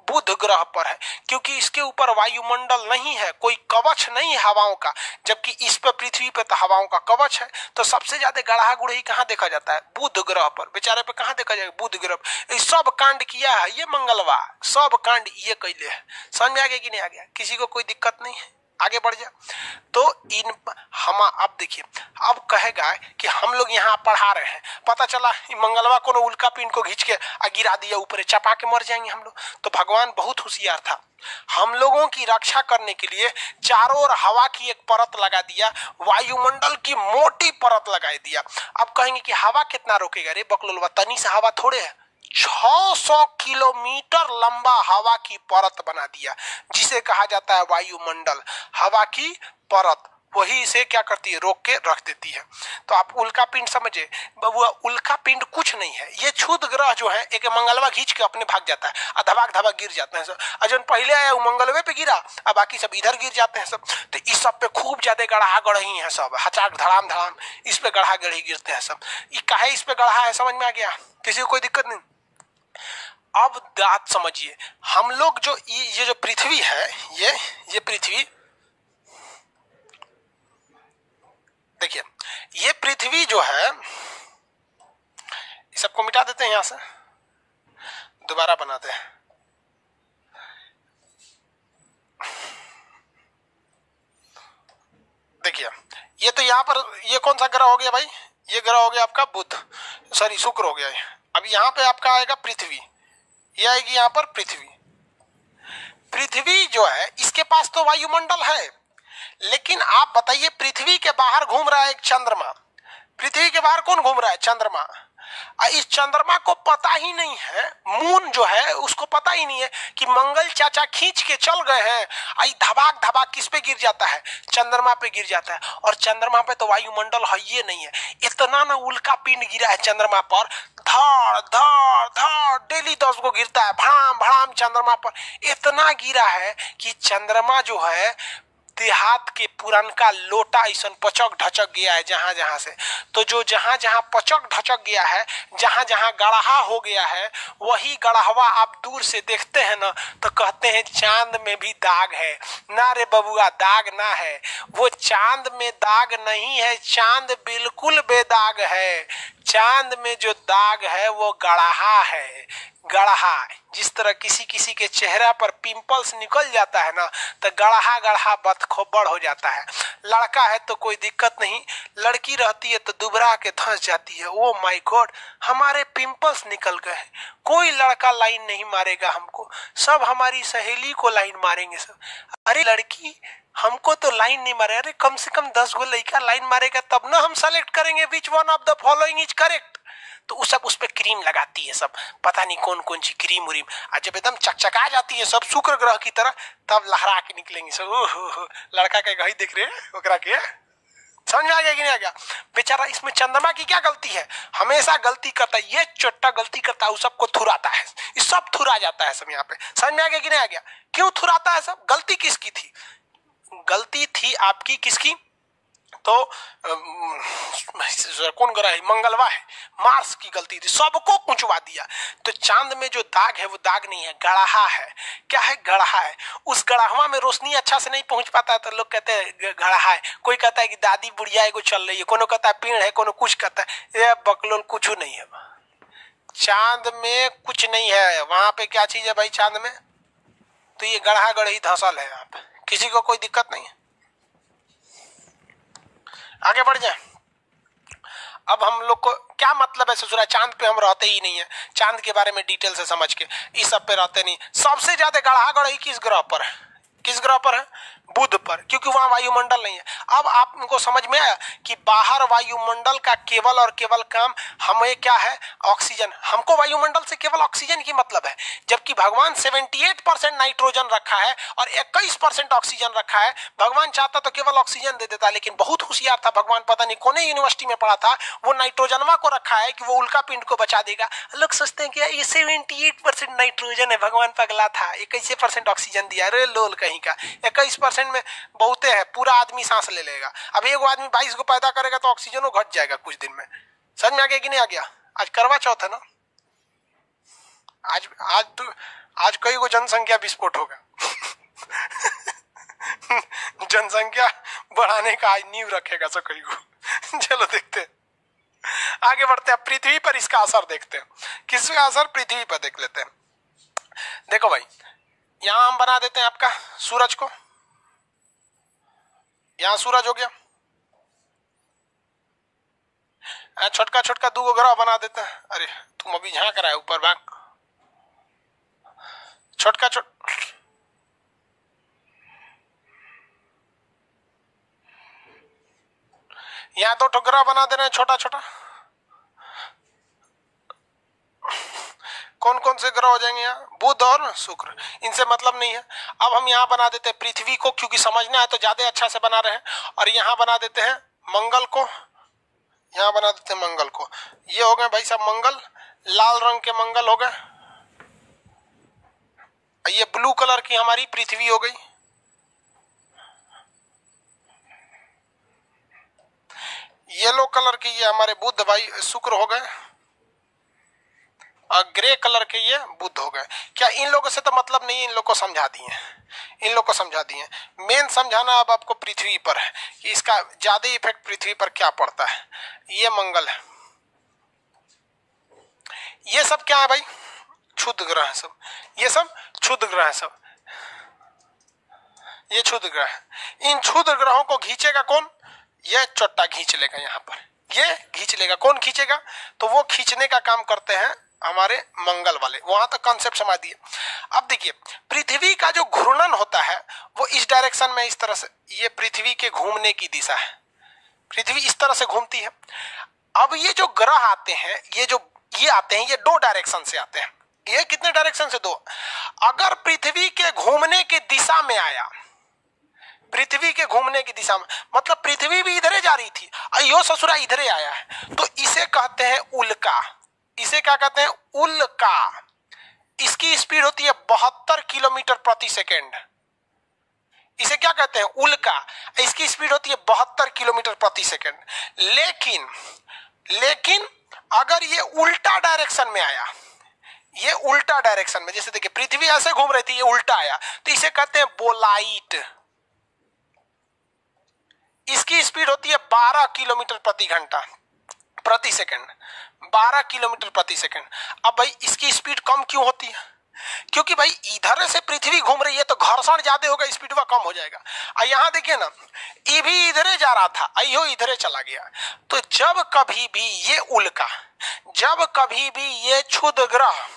A: बुध ग्रह पर है, क्योंकि इसके ऊपर वायुमंडल नहीं है, कोई कवच नहीं है हवाओं का, जबकि इस पर पृथ्वी पे तो हवाओं का कवच है। तो सबसे ज्यादा गढ़ा गुड़ही कहाँ देखा जाता है? बुध ग्रह पर। बेचारे पे कहाँ देखा जाएगा? बुध ग्रह। ये सब कांड किया है ये मंगलवा, सब कांड ये कैले है। समझ में आ गया कि नहीं आ गया? किसी को कोई दिक्कत नहीं है? आगे बढ़ जा। तो इन हम अब देखिए, अब कहेगा कि हम लोग यहाँ पढ़ा रहे हैं, पता चला मंगलवा को उल्का पिंड को खींच के गिरा दिया ऊपर, चपा के मर जाएंगे हम लोग। तो भगवान बहुत होशियार था, हम लोगों की रक्षा करने के लिए चारों ओर हवा की एक परत लगा दिया, वायुमंडल की मोटी परत लगा दिया। अब कहेंगे कि हवा कितना रोकेगा? रे बकलोलवा, तनी से हवा थोड़े है, 600 किलोमीटर लंबा हवा की परत बना दिया, जिसे कहा जाता है वायुमंडल। हवा की परत वही इसे क्या करती है? रोक के रख देती है। तो आप उल्का पिंड समझे, वो उल्का पिंड कुछ नहीं है, ये क्षुद्र ग्रह जो है, एक मंगलवा खींच के अपने भाग जाता है, और धबाक धबाक गिर जाते हैं सब। और जो पहले आया वो मंगलवे पे गिरा, और बाकी सब इधर गिर जाते हैं सब। तो इस सब पे खूब ज्यादा गढ़ा गढ़ही है सब, हचाक धड़ाम धड़ाम इस पे गढ़ा गढ़ी गिरते हैं सब। ये काहे इस पे गढ़ा है? समझ में आ गया? किसी को कोई दिक्कत नहीं? अब बात समझिए, हम लोग जो ये जो पृथ्वी है, ये पृथ्वी, देखिए ये पृथ्वी जो है, सबको मिटा देते हैं, यहां से दोबारा बनाते हैं। देखिए ये तो यहाँ पर ये कौन सा ग्रह हो गया भाई, ये ग्रह हो गया आपका बुध, सॉरी शुक्र हो गया ये। अब यहाँ पे आपका आएगा पृथ्वी, ये आएगी यहाँ पर पृथ्वी। पृथ्वी जो है इसके पास तो वायुमंडल है, लेकिन आप बताइए पृथ्वी के बाहर घूम रहा है एक चंद्रमा। पृथ्वी के बाहर कौन घूम रहा है, चंद्रमा। इस चंद्रमा को पता ही नहीं है, मून जो है उसको पता ही नहीं है कि मंगल चाचा खींच के चल गए हैं, आई धबाक धबाक किस पे गिर जाता है, चंद्रमा पे गिर जाता है। और चंद्रमा पे तो वायुमंडल है ये नहीं है, इतना ना उल्का पिंड गिरा है चंद्रमा पर, धड़ धड़ धड़ डेली 10 को गिरता है, भड़ाम भड़ाम चंद्रमा पर इतना गिरा है कि चंद्रमा जो है देहात के पुरानका लोटा ऐसा पचक ढचक गया है जहां जहां से। तो जो जहां जहां पचक ढचक गया है, जहां जहां गढ़हा हो गया है, वही गढ़हवा आप दूर से देखते हैं ना तो कहते हैं चांद में भी दाग है। ना रे बबुआ, दाग ना है, वो चांद में दाग नहीं है, चांद बिल्कुल बेदाग है। चांद में जो दाग है वो गढ़हा है, गढ़हा। जिस तरह किसी किसी के चेहरा पर पिंपल्स निकल जाता है ना, तो गढ़हा गढ़हा बदखोबड़ हो जाता है। लड़का है तो कोई दिक्कत नहीं, लड़की रहती है तो दुबरा के धंस जाती है। ओ माय गॉड, हमारे पिंपल्स निकल गए हैं, कोई लड़का लाइन नहीं मारेगा हमको, सब हमारी सहेली को लाइन मारेंगे सब। अरे लड़की हमको तो लाइन नहीं मारे, अरे कम से कम 10 गो लड़का लाइन मारेगा तब ना हम सेलेक्ट करेंगे which one of the following is correct. तो वो सब उस पे क्रीम लगाती है सब, पता नहीं कौन कौन सी क्रीम उरीम, और जब एकदम चकचका जाती है सब शुक्र ग्रह की तरह, तब लहरा के निकलेंगे सब। ओहो, लड़का के गही दिख रहे हैं ओकरा के, समझ में आ गया कि नहीं आ गया। बेचारा इसमें चंद्रमा की क्या गलती है, हमेशा गलती करता है, ये छोटा गलती करता है, वो सबको थुराता है, ये सब थुरा जाता है सब। यहाँ पे समझ में आ गया कि नहीं आ गया, क्यों थुराता है सब, गलती किसकी थी, गलती थी आपकी किसकी, तो कौन ग्रह है, मंगलवा है, मार्स की गलती थी, सबको कुचवा दिया। तो चांद में जो दाग है वो दाग नहीं है, गड़हा है। क्या है, गड़हा है। उस गड़हवा में रोशनी अच्छा से नहीं पहुंच पाता है तो लोग कहते हैं गड़हा है। कोई कहता है कि दादी बुढ़िया एगो चल रही है, कोनो कहता है पेड़ है, कोनो कुछ कहता है, ये बकलोल कुछ नहीं है। चांद में कुछ नहीं है, वहां पे क्या चीज है भाई चांद में, तो ये गढ़ा गढ़ी धसल है। आप किसी को कोई दिक्कत नहीं है, आगे बढ़ जाए। अब हम लोग को क्या मतलब है ससुरा, चांद पे हम रहते ही नहीं है, चांद के बारे में डिटेल से समझ के, इस सब पे रहते नहीं। सबसे ज्यादा गढ़ा गढ़ी किस ग्रह पर है, किस ग्रह पर है, बुध पर, क्योंकि वहां वायुमंडल नहीं है। अब आपको समझ में आया कि बाहर वायुमंडल का केवल और केवल काम हमें क्या है, ऑक्सीजन। हमको वायुमंडल से केवल ऑक्सीजन की मतलब है, जबकि भगवान 78% नाइट्रोजन रखा है और 21% ऑक्सीजन रखा है। भगवान चाहता तो केवल ऑक्सीजन दे देता, लेकिन बहुत होशियार था भगवान, पता नहीं कौन यूनिवर्सिटी में पढ़ा था, वो नाइट्रोजनवा को रखा है कि वो उल्का पिंड को बचा देगा। लोग सोचते हैं कि ये 78% नाइट्रोजन है, भगवान पगला था, 21% ऑक्सीजन दिया। अरे लोल कहीं का, 21% में बहुते है, पूरा आदमी सांस ले लेगा। अब एगो आदमी 22 को पैदा करेगा तो ऑक्सीजन घट जाएगा कुछ दिन में। समझ में आ गया कि नहीं आ गया। आज करवा चौथ है ना, आज आज तो आज कई को जनसंख्या विस्फोट होगा जनसंख्या बढ़ाने का आज नींव रखेगा सब कई को चलो देखते हैं, आगे बढ़ते हैं। पृथ्वी पर इसका असर देखते हैं, किसका असर पृथ्वी पर देख लेते हैं। देखो भाई, यहां हम बना देते हैं आपका सूरज को, यहां सूरज हो गया, छोटका छोटका 2 ग्रह बना देते हैं। अरे तुम अभी झांक रहा है ऊपर भाग, छोटका यहाँ 2 ग्रह बना दे रहे हैं छोटा छोटा। कौन कौन से ग्रह हो जाएंगे यहाँ, बुध और शुक्र, इनसे मतलब नहीं है। अब हम यहाँ बना देते हैं पृथ्वी को, क्योंकि समझना है तो ज्यादा अच्छा से बना रहे हैं। और यहाँ बना देते हैं मंगल को, यहाँ बना देते हैं मंगल को। ये हो गए भाई साहब मंगल, लाल रंग के मंगल हो गए। ये ब्लू कलर की हमारी पृथ्वी हो गई। येलो कलर के ये हमारे बुध भाई शुक्र हो गए, और ग्रे कलर के ये बुध हो गए। क्या इन लोगों से तो मतलब नहीं, इन लोग को समझा दिए, इन लोग को समझा दिए। मेन समझाना अब आपको पृथ्वी पर है कि इसका ज्यादा इफेक्ट पृथ्वी पर क्या पड़ता है। ये मंगल है, ये सब क्या है भाई, क्षुद्र ग्रह है सब, ये सब क्षुद्र ग्रह है सब। ये क्षुद्र ग्रह, इन क्षुद्र ग्रहों को खींचेगा कौन? ये चोट्टा खींच लेगा, यहाँ पर ये खींच लेगा। कौन खींचेगा? तो वो खींचने का काम करते हैं हमारे मंगल वाले। वहां तक कॉन्सेप्ट समझ दिए। अब देखिए, पृथ्वी का जो घूर्णन होता है वो इस डायरेक्शन में, इस तरह से, ये पृथ्वी के घूमने की दिशा है, पृथ्वी इस तरह से घूमती है। अब ये जो ग्रह आते हैं, ये आते हैं, ये दो डायरेक्शन से आते हैं। ये कितने डायरेक्शन से? दो। अगर पृथ्वी के घूमने की दिशा में आया, पृथ्वी के घूमने की दिशा में, मतलब पृथ्वी भी इधरे जा रही थी, अयो ससुरा इधरे आया है, तो इसे कहते हैं उल्का। इसे क्या कहते हैं? उल्का। इसकी स्पीड होती है 72 किलोमीटर प्रति सेकेंड। इसे क्या कहते हैं? उल्का। इसकी स्पीड होती है 72 किलोमीटर प्रति सेकेंड। लेकिन अगर ये उल्टा डायरेक्शन में आया, ये उल्टा डायरेक्शन में, जैसे देखिए पृथ्वी ऐसे घूम रही थी, ये उल्टा आया, तो इसे कहते हैं बोलाइट। इसकी स्पीड होती है 12 किलोमीटर प्रति घंटा प्रति सेकंड, 12 किलोमीटर प्रति सेकंड। अब भाई इसकी स्पीड कम क्यों होती है? क्योंकि भाई इधर से पृथ्वी घूम रही है तो घर्षण ज्यादा होगा, स्पीड वह कम हो जाएगा। और यहां देखिए ना, ये भी इधरे जा रहा था, अयो इधरे चला गया। तो जब कभी भी ये उल्का, जब कभी भी ये क्षुद्र ग्रह,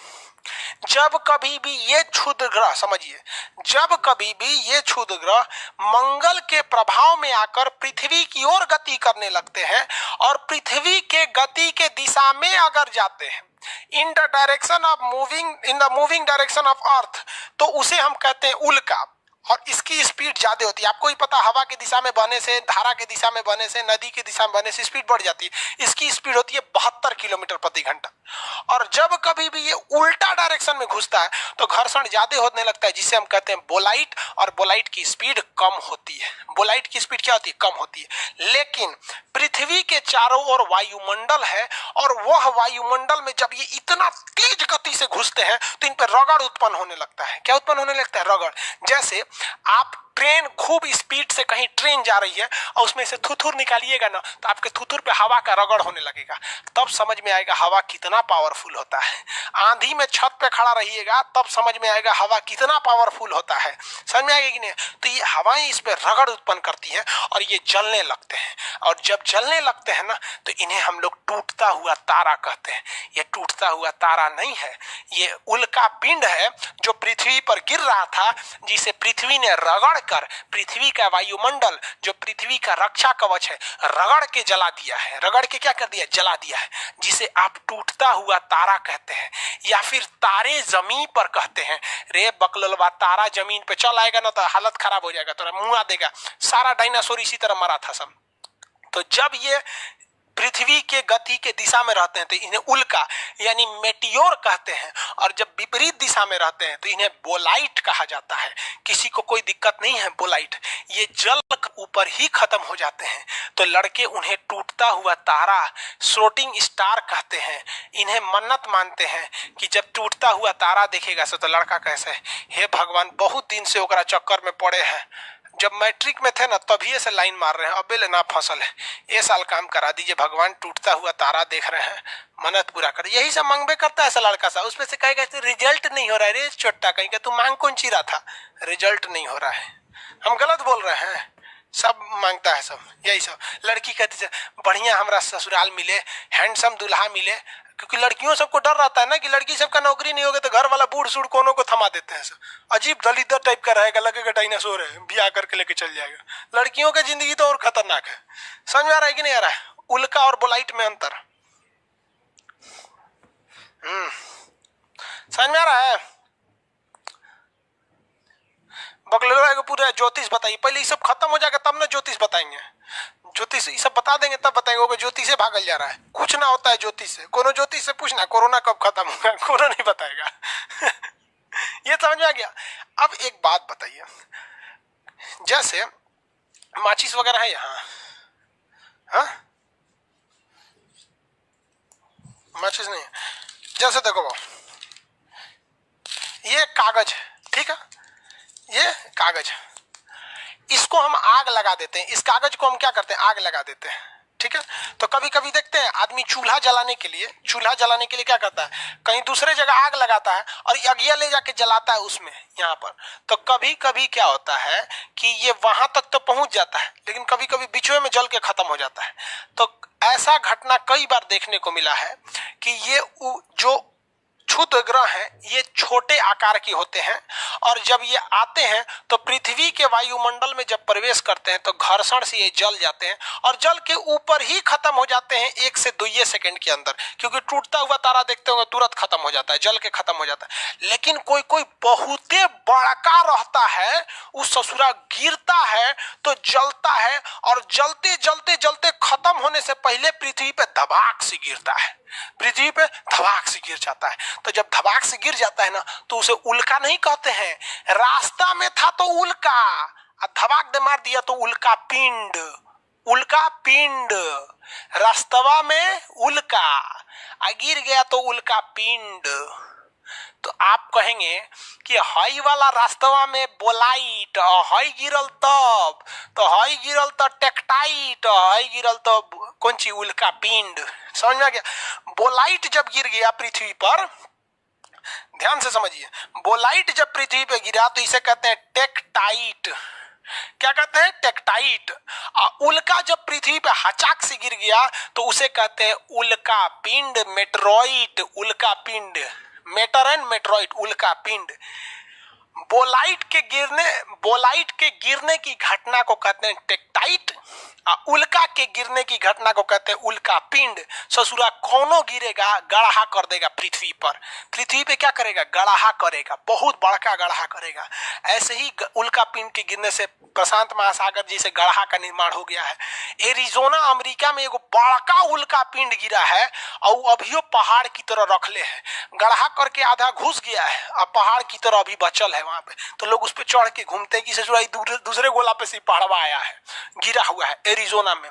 A: जब कभी भी ये क्षुद्र ग्रह, समझिए, जब कभी भी ये क्षुद्र ग्रह मंगल के प्रभाव में आकर पृथ्वी की ओर गति करने लगते हैं और पृथ्वी के गति के दिशा में अगर जाते हैं, in the direction of moving, in the moving direction of earth, तो उसे हम कहते हैं उल्का। और इसकी स्पीड ज्यादा होती है। आपको ही पता, हवा की दिशा में बहने से, धारा की दिशा में बहने से, नदी की दिशा में बहने से स्पीड बढ़ जाती है। इसकी स्पीड होती है 72 किलोमीटर प्रति घंटा। और जब कभी भी ये उल्टा डायरेक्शन में घुसता है तो घर्षण ज्यादा होने लगता है, जिसे हम कहते हैं बोलाइट। और बोलाइट की स्पीड कम होती है। बोलाइट की स्पीड क्या होती है? कम होती है। लेकिन पृथ्वी के चारों ओर वायुमंडल है, और वह वायुमंडल में जब ये इतना तेज गति से घुसते हैं तो इन पर रगड़ उत्पन्न होने लगता है। क्या उत्पन्न होने लगता है? रगड़। जैसे आप ट्रेन, खूब स्पीड से कहीं ट्रेन जा रही है और उसमें से थुथुर निकालिएगा ना, तो आपके थुथुर पे हवा का रगड़ होने लगेगा। तब समझ में आएगा हवा कितना पावरफुल होता है। आंधी में छत पे खड़ा रहिएगा, तब समझ में आएगा हवा कितना पावरफुल होता है। समझ में आएगा कि नहीं? तो ये हवाएं इस पे रगड़ उत्पन्न करती हैं और ये जलने लगते हैं। और जब जलने लगते हैं ना, तो इन्हें हम लोग टूटता हुआ तारा कहते हैं। ये टूटता हुआ तारा नहीं है, ये उल्का पिंड है जो पृथ्वी पर गिर रहा था, जिसे पृथ्वी ने रगड़ कर, पृथ्वी का वायुमंडल जो पृथ्वी का रक्षा कवच है, रगड़ के जला दिया है। रगड़ के क्या कर दिया? जला दिया है, जिसे आप टूटता हुआ तारा कहते हैं, या फिर तारे जमीन पर कहते हैं। रे बकललवा, तारा जमीन पे चल आएगा ना तो हालत खराब हो जाएगा, तो मुंह आ देगा। सारा डायनासोर इसी तरह मरा था सब। तो जब ये पृथ्वी के गति के दिशा में रहते हैं तो इन्हें उल्का यानी मेटियोर कहते हैं। और जब विपरीत दिशा में रहते हैं तो इन्हें बोलाइट कहा जाता है। किसी को कोई दिक्कत नहीं है बोलाइट, ये जल ऊपर ही खत्म हो जाते हैं। तो लड़के उन्हें टूटता हुआ तारा, शूटिंग स्टार कहते हैं। इन्हें मन्नत मानते हैं कि जब टूटता हुआ तारा देखेगा तो लड़का कैसे, हे भगवान, बहुत दिन से ओकरा चक्कर में पड़े हैं, जब मैट्रिक में थे ना तभी से लाइन मार रहे हैं, अबे ले ना फसल है, ये साल काम करा दीजिए भगवान, टूटता हुआ तारा देख रहे हैं, मन्नत पूरा कर। यही सब मांगबे करता है ऐसा लड़का सा। उसमें से कहेगा रिजल्ट नहीं हो रहा है, रे छोटा कहीं का, तू मांग कौन ची रहा था, रिजल्ट नहीं हो रहा है। हम गलत बोल रहे हैं? सब मांगता है सब यही सब। लड़की कहती है बढ़िया हमरा ससुराल मिले, हैंडसम दूल्हा मिले, क्योंकि लड़कियों सबको डर रहता है ना कि लड़की सबका नौकरी नहीं होगा तो घर वाला बूढ़ सूढ़ कोनो को थमा देते हैं। सब अजीब दलितर टाइप का रहेगा, लगेगा डायनासोर है, ब्याह करके लेके चल जाएगा। लड़कियों की जिंदगी तो और खतरनाक है। समझ में आ रहा है कि नहीं आ रहा है? उल्का और बोलाइट में अंतर समझ में आ रहा है? बगलेवा को पूरा ज्योतिष बताइए, पहले ये सब खत्म हो जाएगा तब ना ज्योतिष बताएंगे। ज्योतिष ये सब बता देंगे तब बताएंगे। ज्योतिष से भागल जा रहा है, कुछ ना होता है ज्योतिष से। कोनो ज्योतिष से पूछना कोरोना कब खत्म होगा, कोरोना नहीं बताएगा। ये समझ में आ गया? अब एक बात बताइए, जैसे माचिस वगैरह है यहाँ, हाँ माचिस नहीं है। जैसे देखो ये कागज है, ठीक है, ये कागज, इसको हम आग लगा देते हैं। इस कागज को हम क्या करते हैं? आग लगा देते हैं। ठीक है। तो कभी कभी देखते हैं आदमी चूल्हा जलाने के लिए क्या करता है, कहीं दूसरे जगह आग लगाता है और अगिया ले जाके जलाता है उसमें यहाँ पर। तो कभी कभी क्या होता है कि ये वहां तक तो पहुंच जाता है, लेकिन कभी कभी बीचों में जल के खत्म हो जाता है। तो ऐसा घटना कई बार देखने को मिला है कि ये जो क्षुद्र ग्रह हैं ये छोटे आकार के होते हैं, और जब ये आते हैं तो पृथ्वी के वायुमंडल में जब प्रवेश करते हैं तो घर्षण से ये जल जाते हैं और जल के ऊपर ही खत्म हो जाते हैं 1 से 2 सेकंड के अंदर, क्योंकि टूटता हुआ तारा देखते होंगे तुरंत खत्म हो जाता है, जल के खत्म हो जाता है। लेकिन कोई कोई बहुते बड़का रहता है, उस ससुरा गिरता है तो जलता है, और जलते जलते जलते खत्म होने से पहले पृथ्वी पे धबाक से गिरता है, पृथ्वी पे धबाक से गिर जाता है। तो जब धबाक से गिर जाता है ना तो उसे उल्का नहीं कहते हैं, रास्ता में था तो उल्का, धबाक दे मार दिया तो उल्का पिंड, उल्का पिंड, रास्तवा में उल्का, गिर गया तो उल्का पिंड। तो आप कहेंगे कि हई वाला रास्तवा में बोलाइट, हई गिरल तब, तो हई गिरल तो टेक्टाइट, हई गिरल तो कौन सी उल्का पिंड। समझ में आ गया? बोलाइट जब गिर गया पृथ्वी पर, ध्यान से समझिए, बोलाइट जब पृथ्वी पे गिरा तो इसे कहते हैं टेक्टाइट। क्या कहते हैं? टेक्टाइट। उल्का जब पृथ्वी पे हचाक से गिर गया तो उसे कहते हैं उल्का पिंड, मेट्रोइट, उल्का पिंड, मेटर एंड मेट्रोइट, उल्का पिंड। बोलाइट के गिरने की घटना को कहते हैं टेक्टाइट, उल्का के गिरने की घटना को कहते हैं उल्का पिंड। ससुरा कौनो गिरेगा गढ़ा कर देगा पृथ्वी पर, पृथ्वी पे क्या करेगा? गढ़ा करेगा, बहुत बड़का गढ़ा करेगा। ऐसे ही उल्का पिंड के गिरने से प्रशांत महासागर जी से गढ़ा का निर्माण हो गया है। एरिजोना अमेरिका में एगो बड़का उल्का पिंड गिरा है और अभियो पहाड़ की तरह रखले है, गढ़ा करके आधा घुस गया है और पहाड़ की तरह अभी बचल है वहां पे। तो लोग उस पे चढ़ के घूमते कि ससुरा दूसरे गोला पे से पहाड़वा आया है, गिरा हुआ है एरिजोना में।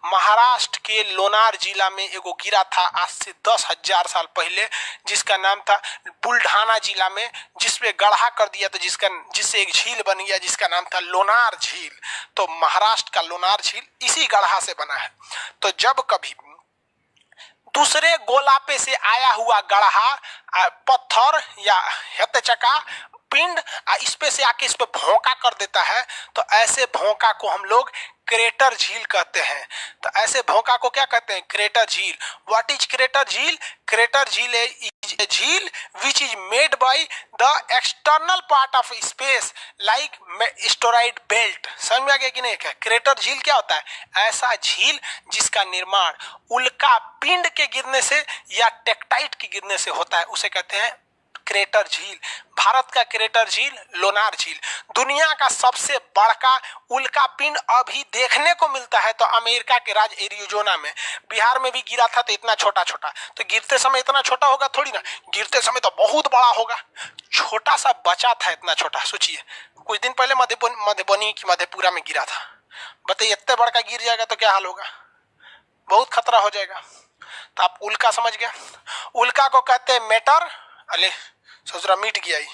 A: महाराष्ट्र के लोनार जिला में एगो गिरा था आज से 10,000 साल पहले, जिसका नाम था बुल्ढाना जिला में, जिसपे गढ़ा कर दिया तो जिससे एक झील बन गया जिसका नाम था लोनार झील। तो महाराष्ट्र का लोनार झील इसी गढ़ा से बना है। तो जब कभी दूसरे गोलापे से आया हुआ गढ़ा, पत्थर या हथचका पिंड इस पे से आके इस पे भोंका कर देता है, तो ऐसे भोंका को हम लोग क्रेटर झील कहते हैं। तो ऐसे भोंका को क्या कहते हैं? क्रेटर झील। व्हाट इज क्रेटर झील? क्रेटर झील इज ए झील which is made by the external part of space like asteroid belt. समझ में आ गया कि नहीं? क्रेटर झील क्या होता है? ऐसा झील जिसका निर्माण उल्का पिंड के गिरने से या टेक्टाइट के गिरने से होता है, उसे कहते हैं क्रेटर झील। भारत का क्रेटर झील लोनार झील। दुनिया का सबसे बड़का उल्का पिंड अभी देखने को मिलता है तो अमेरिका के राज्य एरिजोना में। बिहार में भी गिरा था तो इतना छोटा छोटा, तो गिरते समय इतना छोटा होगा थोड़ी ना, गिरते समय तो बहुत बड़ा होगा। छोटा सा बचा था इतना छोटा। सोचिए कुछ दिन पहले मधुबनी की मधेपुरा में गिरा था, बताइए इतने बड़का गिर जाएगा तो क्या हाल होगा? बहुत खतरा हो जाएगा। तो आप उल्का समझ गया। उल्का को कहते हैं मेटर। अले ससुरा मिट गया, ही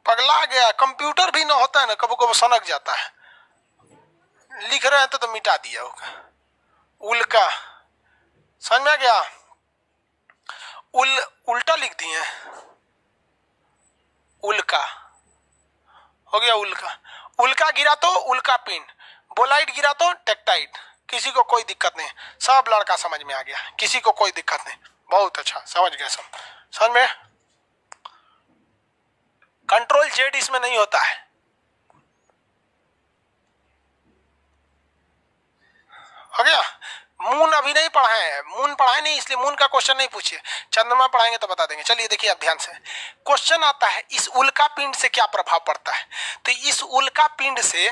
A: पगला गया। कंप्यूटर भी ना होता है ना, कभी कभी सनक जाता है, लिख रहे हैं तो मिटा दिया होगा। उल्का समझ में आ गया? उल्टा लिख दिए, उल्का हो गया। उल्का गिरा तो उल्का पिंड, बोलाइट गिरा तो टेक्टाइट। किसी को कोई दिक्कत नहीं, सब लड़का समझ में आ गया, किसी को कोई दिक्कत नहीं। बहुत अच्छा, समझ गए सब। समझ में? कंट्रोल जेड इसमें नहीं होता है। हो गया? मून अभी नहीं पढ़ाए हैं, मून पढ़ाए नहीं इसलिए मून का क्वेश्चन नहीं पूछिए, चंद्रमा पढ़ाएंगे तो बता देंगे। चलिए देखिए आप ध्यान से, क्वेश्चन आता है इस उल्का पिंड से क्या प्रभाव पड़ता है। तो इस उल्का पिंड से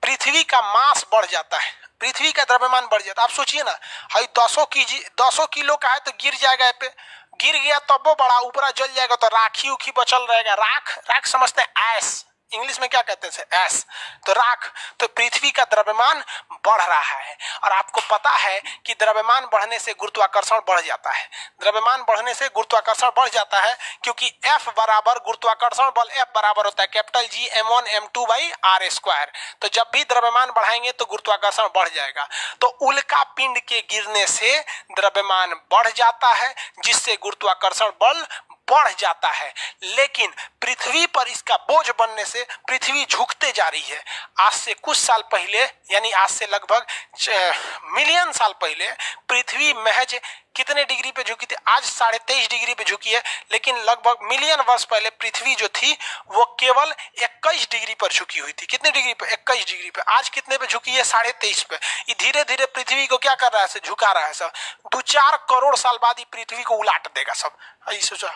A: पृथ्वी का मास बढ़ जाता है, पृथ्वी का द्रव्यमान बढ़ जाता है। आप सोचिए ना, हाई 200 किलो का है तो गिर जाएगा, पे गिर गया तब वो बड़ा ऊपर जल जाएगा तो राखी उखी बचल रहेगा। राख समझते हैं ऐश, इंग्लिश में क्या कहते हैं एस, तो राख। तो पृथ्वी का द्रव्यमान बढ़ रहा है और आपको पता है कि द्रव्यमान बढ़ने से गुरुत्वाकर्षण बढ़ जाता है। द्रव्यमान बढ़ने से गुरुत्वाकर्षण बढ़ जाता है क्योंकि F बराबर गुरुत्वाकर्षण बल F बराबर होता है capital G m1 m2 by r square. तो जब भी द्रव्यमान बढ़ाएंगे तो गुरुत्वाकर्षण बढ़ जाएगा। तो उल्का पिंड के गिरने से द्रव्यमान बढ़ जाता है जिससे गुरुत्वाकर्षण बल बढ़ जाता है, लेकिन पृथ्वी पर इसका बोझ बनने से पृथ्वी झुकते जा रही है। आज से कुछ साल पहले, यानी आज से लगभग मिलियन साल पहले पृथ्वी महज कितने डिग्री पे झुकी थी? आज 23.5 डिग्री पे झुकी है, लेकिन लगभग मिलियन वर्ष पहले पृथ्वी जो थी वो केवल 21 डिग्री पर झुकी हुई थी। कितने डिग्री पे? 21 डिग्री पे। आज कितने पे झुकी है? 23.5 पे। ये धीरे धीरे पृथ्वी को क्या कर रहा है? झुका रहा है सब। 2-4 करोड़ साल बाद ही पृथ्वी को उलाट देगा सब। सोचा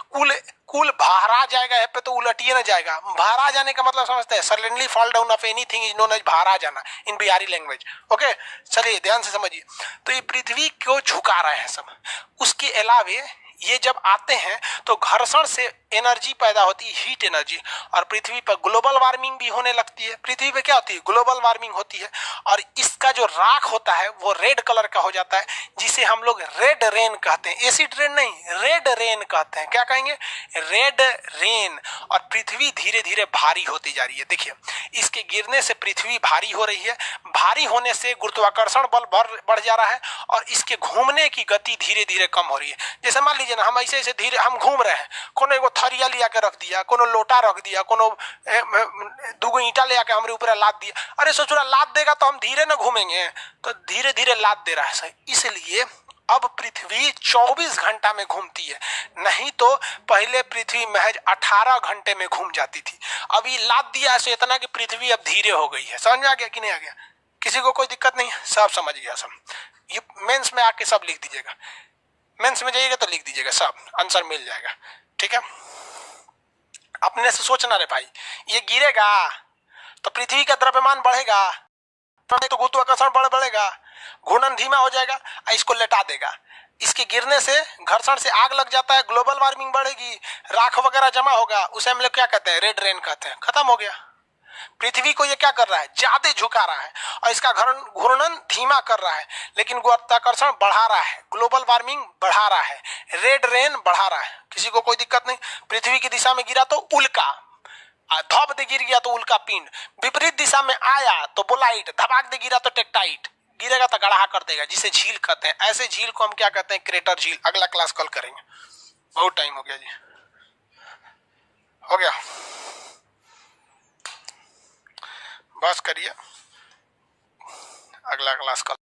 A: कुल भारा जाएगा है पे, तो उलटिए ना जाएगा। भारा जाने का मतलब समझते हैं? Suddenly fall down of anything is known as भारा जाना इन बिहारी लैंग्वेज। ओके, चलिए ध्यान से समझिए। तो ये पृथ्वी को झुका रहे हैं सब। उसके अलावे ये जब आते हैं तो घर्षण से एनर्जी पैदा होती है, हीट एनर्जी, और पृथ्वी पर ग्लोबल वार्मिंग भी होने लगती है। पृथ्वी पे क्या होती है? ग्लोबल वार्मिंग होती है, और इसका जो राख होता है वो रेड कलर का हो जाता है, जिसे हम लोग रेड रेन कहते हैं। एसिड रेन नहीं, रेड रेन कहते हैं। क्या कहेंगे? Red rain. और पृथ्वी धीरे धीरे भारी होती जा रही है। देखिए, इसके गिरने से पृथ्वी भारी हो रही है। भारी होने से गुरुत्वाकर्षण बल बढ़ जा रहा है और इसके घूमने की गति धीरे धीरे कम हो रही है। जैसे मान लीजिए ना, हम ऐसे ऐसे धीरे हम घूम रहे हैं, कोनो एगो थरिया लिया के रख दिया, कोनो लोटा रख दिया, कोनो दूगो ईंटा ले आके हमारे ऊपर लाद दिया। अरे सोच रहा लाद देगा तो हम धीरे ना घूमेंगे, तो धीरे धीरे लाद दे रहा है। इसलिए अब पृथ्वी 24 घंटा में घूमती है, नहीं तो पहले पृथ्वी महज 18 घंटे में घूम जाती थी। अभी लाद दिया है इतना कि पृथ्वी अब धीरे हो गई है। समझ में आ गया कि नहीं आ गया? किसी को कोई दिक्कत नहीं? सब समझ गया सब। ये मेंस में आके सब लिख दीजिएगा। मेंस में जाइएगा तो लिख दीजिएगा, सब आंसर मिल जाएगा। ठीक है, अपने से सोचना रे भाई, ये गिरेगा तो पृथ्वी का द्रव्यमान बढ़ेगा, तो गुरुत्वाकर्षण बढ़ेगा, घूर्णन धीमा हो जाएगा, इसको लेटा देगा। इसके गिरने से घर्षण से आग लग जाता है, ग्लोबल वार्मिंग बढ़ेगी, राख वगैरह जमा होगा, उसे हम लोग क्या कहते हैं? रेड रेन कहते हैं। खत्म हो गया। पृथ्वी को ये क्या कर रहा है? ज्यादा झुका रहा है और इसका घूर्णन धीमा कर रहा है, लेकिन गुरुत्वाकर्षण बढ़ा रहा है, ग्लोबल वार्मिंग बढ़ा रहा है, रेड रेन बढ़ा रहा है। किसी को कोई दिक्कत नहीं? पृथ्वी की दिशा में गिरा तो उल्का, धप दे गिर गया तो उल्का पिंड, विपरीत दिशा में आया तो बोलाइट, धपाक दे गिरा तो टेक्टाइट, गिरेगा तो गढ़ा कर देगा, जिसे झील कहते हैं। ऐसे झील को हम क्या कहते हैं? क्रेटर झील। अगला क्लास कल करेंगे। बहुत टाइम हो गया जी, हो गया, बस करिए, अगला क्लास कल।